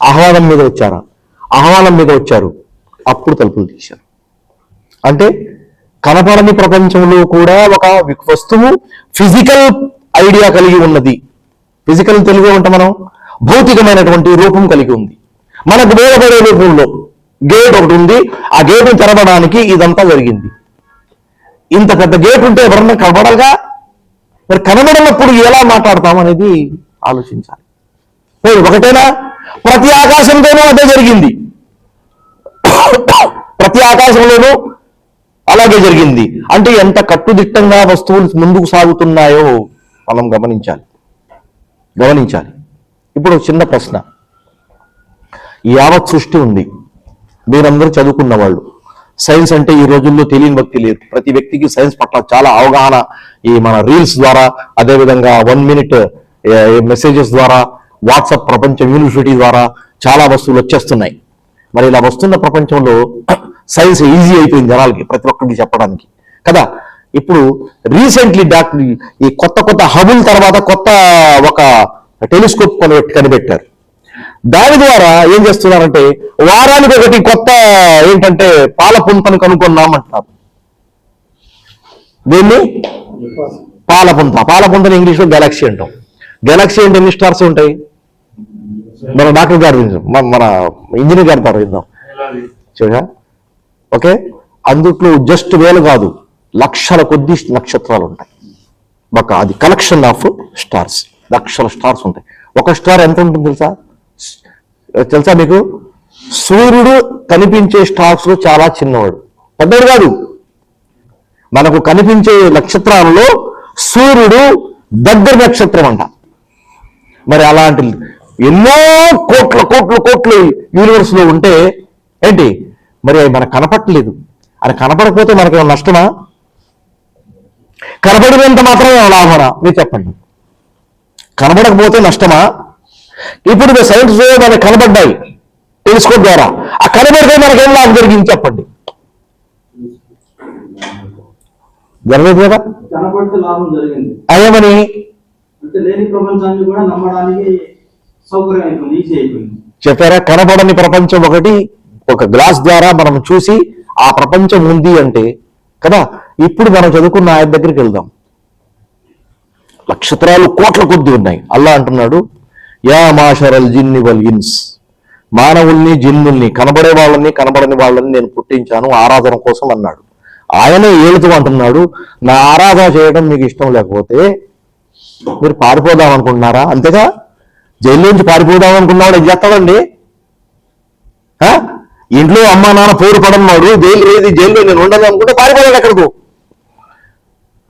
ఆహ్వానం మీద వచ్చారా? ఆహ్వానం మీద వచ్చారు. అప్పుడు తలుపులు తీశారు. అంటే కనపడని ప్రపంచంలో కూడా ఒక వస్తువు ఫిజికల్ ఐడియా కలిగి ఉన్నది. ఫిజికల్ తెలుగు అంటే మనం భౌతికమైనటువంటి రూపం కలిగి ఉంది. మనకు బోధపడే రూపంలో గేట్ ఒకటి ఉంది. ఆ గేటును తెరవడానికి ఇదంతా జరిగింది. ఇంత పెద్ద గేట్ ఉంటే ఎవరన్నా కనబడాలిగా. మరి కనబడినప్పుడు ఎలా మాట్లాడతాం అనేది ఆలోచించాలి. ఒకటేనా? ప్రతి ఆకాశంలోనూ అదే జరిగింది. ప్రతి ఆకాశంలోనూ అలాగే జరిగింది. అంటే ఎంత కట్టుదిట్టంగా వస్తువులు ముందుకు సాగుతున్నాయో మనం గమనించాలి. ఇప్పుడు చిన్న ప్రశ్న. ఈ యావత్ సృష్టి ఉంది, మీరందరూ చదువుకున్న వాళ్ళు. సైన్స్ అంటే ఈ రోజుల్లో తెలియని వ్యక్తి లేదు. ప్రతి వ్యక్తికి సైన్స్ పట్ల చాలా అవగాహన ఈ మన రీల్స్ ద్వారా, అదేవిధంగా 1 మినిట్ మెసేజెస్ ద్వారా, వాట్సాప్ ప్రపంచం యూనివర్సిటీ ద్వారా చాలా వస్తువులు వచ్చేస్తున్నాయి. మరి ఇలా వస్తున్న ప్రపంచంలో సైన్స్ ఈజీ అయిపోయింది జనాలకి, ప్రతి ఒక్కరికి చెప్పడానికి కదా. ఇప్పుడు రీసెంట్లీ ఈ కొత్త హబుల్ తర్వాత కొత్త ఒక టెలిస్కోప్ కనిపెట్టారు. దాని ద్వారా ఏం చేస్తున్నారంటే వారానికి ఒకటి కొత్త ఏంటంటే పాలపుంతను కనుక్కున్నామంటున్నారు. దీన్ని పాలపుంతని ఇంగ్లీష్లో గెలాక్సీ అంటాం. గెలాక్సీ అంటే ఎన్ని స్టార్స్ ఉంటాయి? మన డాక్టర్ గారు మన ఇంజనీర్ గారు విందాం చూడా. ఓకే, అందుట్లో జస్ట్ వేలు కాదు, లక్షల కొద్ది నక్షత్రాలు ఉంటాయి. అది కలెక్షన్ ఆఫ్ స్టార్స్. లక్షల స్టార్స్ ఉంటాయి. ఒక స్టార్ ఎంత ఉంటుంది తెలుసా మీకు? సూర్యుడు కనిపించే స్టార్స్ లో చాలా చిన్నవాడు, పెద్దవాడు కాదు. మనకు కనిపించే నక్షత్రాలలో సూర్యుడు దగ్గర నక్షత్రం అంట. మరి అలాంటి ఎన్నో కోట్ల యూనివర్స్ లో ఉంటే ఏంటి మరి అవి మనకు కనపడలేదు. అది కనపడకపోతే మనకి ఏమైనా నష్టమా? కనపడినంత మాత్రమే లాభమా? మీరు చెప్పండి. కనపడకపోతే నష్టమా? ఇప్పుడు సైన్స్ మనకు కనబడ్డాయి టెలిస్కోప్ ద్వారా. ఆ కనబడితే మనకేం లాభం జరిగింది చెప్పండి. జరగదు కదా? కనపడితే లాభం జరిగింది. అదేమని అంటే లేని ప్రపంచాన్ని కూడా నమ్మడానికి సౌకర్యం అయిపోయింది, ఈజీ అయిపోయింది. చెప్పారా? కనపడని ప్రపంచం ఒకటి ఒక గ్లాస్ ద్వారా మనం చూసి ఆ ప్రపంచం ఉంది అంటే కదా. ఇప్పుడు మనం చదువుకున్న ఆయన దగ్గరికి వెళ్దాం. నక్షత్రాలు కోట్ల కొద్ది ఉన్నాయి. అల్లా అంటున్నాడు, యా మాషరల్ జిన్ని వల్ ఇన్స్, మానవుల్ని జిన్నుల్ని, కనబడే వాళ్ళని కనబడని వాళ్ళని నేను పుట్టించాను ఆరాధన కోసం అన్నాడు. ఆయనే ఏలుతూ అంటున్నాడు, నా ఆరాధన చేయడం మీకు ఇష్టం లేకపోతే మీరు పారిపోదాం అనుకుంటున్నారా? అంతేగా, జైలు నుంచి పారిపోదాం అనుకున్నవాడు ఏం చేస్తాడండి? ఇంట్లో అమ్మా నాన్న పోరు పడన్నాడు, జైల్లో నేను ఉండను అనుకుంటే పారిపోయాడు ఎక్కడికో.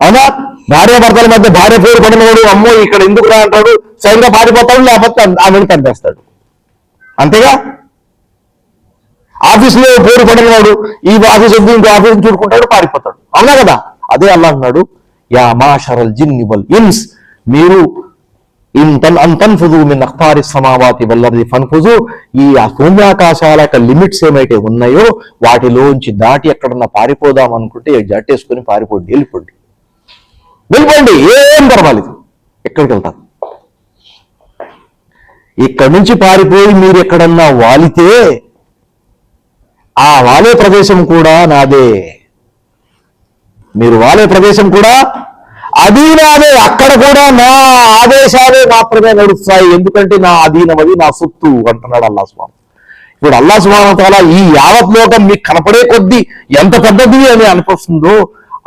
అవునా? భార్య భర్తల మధ్య భార్య పోరు పడినవాడు అమ్మో ఇక్కడ ఎందుకు రా అంటాడు, సరిగ్గా పారిపోతాడు, లేకపోతే ఆమెను చంపేస్తాడు. అంతేగా. ఆఫీసులో పోరు పడినవాడు ఈ ఆఫీస్ వద్దు ఇంకో ఆఫీస్ చూడుకుంటాడు, పారిపోతాడు. అవునా కదా? అదే అల్లా అన్నాడు, యా మాషరల్ జిన్ని వల్ ఇన్స్, మీరు అఖ్తారి సమావాతి వల్లది ఫన్ఫుజు, ఈ శూన్యాకాశాల యొక్క లిమిట్స్ ఏమైతే ఉన్నాయో వాటిలోంచి దాటి ఎక్కడన్నా పారిపోదాం అనుకుంటే జట్టేసుకుని పారిపోండి, వెళ్ళిపోండి, ఏం పర్వాలేదు. ఎక్కడికి వెళ్తారు? ఇక్కడి నుంచి పారిపోయి మీరు ఎక్కడన్నా వాలితే ఆ వాలే ప్రదేశం కూడా నాదే, మీరు వాలే ప్రదేశం కూడా అది నాదే, అక్కడ కూడా నా ఆదేశాలే మాత్రమే నడుస్తాయి, ఎందుకంటే నా అధీనం, అది నా సొత్తు అంటున్నాడు అల్లాహ్ సుబ్హానహు. ఇప్పుడు అల్లాహ్ సుబ్హానహు వ తఆలా ఈ యావత్ లోకం మీకు కనపడే కొద్దీ ఎంత పెద్దది అని అనిపిస్తుందో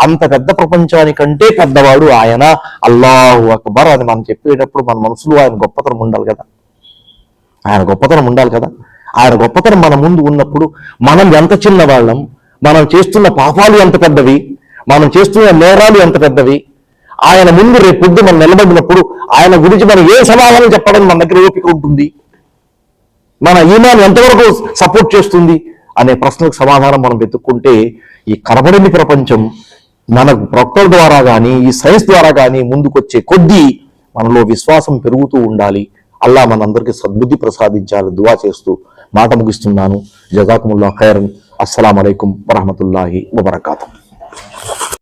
అంత పెద్ద ప్రపంచానికంటే పెద్దవాడు ఆయన. అల్లాహు అక్బర్ అని మనం చెప్పేటప్పుడు మన మనసులో ఆయన గొప్పతనం ఉండాలి కదా, ఆయన గొప్పతనం ఉండాలి కదా. ఆయన గొప్పతనం మన ముందు ఉన్నప్పుడు మనం ఎంత చిన్నవాళ్ళం, మనం చేస్తున్న పాపాలు ఎంత పెద్దవి, మనం చేస్తున్న నేరాలు ఎంత పెద్దవి, ఆయన ముందు రేపు పొద్దు మనం నిలబడినప్పుడు ఆయన గురించి మనం ఏ సమాధానం చెప్పడం మన దగ్గర ఓపిక ఉంటుంది, మన ఈమాన్ ఎంతవరకు సపోర్ట్ చేస్తుంది అనే ప్రశ్నకు సమాధానం మనం వెతుక్కుంటే ఈ కనబడని ప్రపంచం మన ప్రవక్తల ద్వారా కానీ ఈ సైన్స్ ద్వారా కానీ ముందుకొచ్చే కొద్దీ మనలో విశ్వాసం పెరుగుతూ ఉండాలి. అల్లా మనందరికీ సద్బుద్ధి ప్రసాదించాలని దువా చేస్తూ మాట ముగిస్తున్నాను. జజాకుముల్లాహ్ ఖైరన్. అస్సలాము అలైకుం వరహమతుల్లాహి వబరకాతుహు.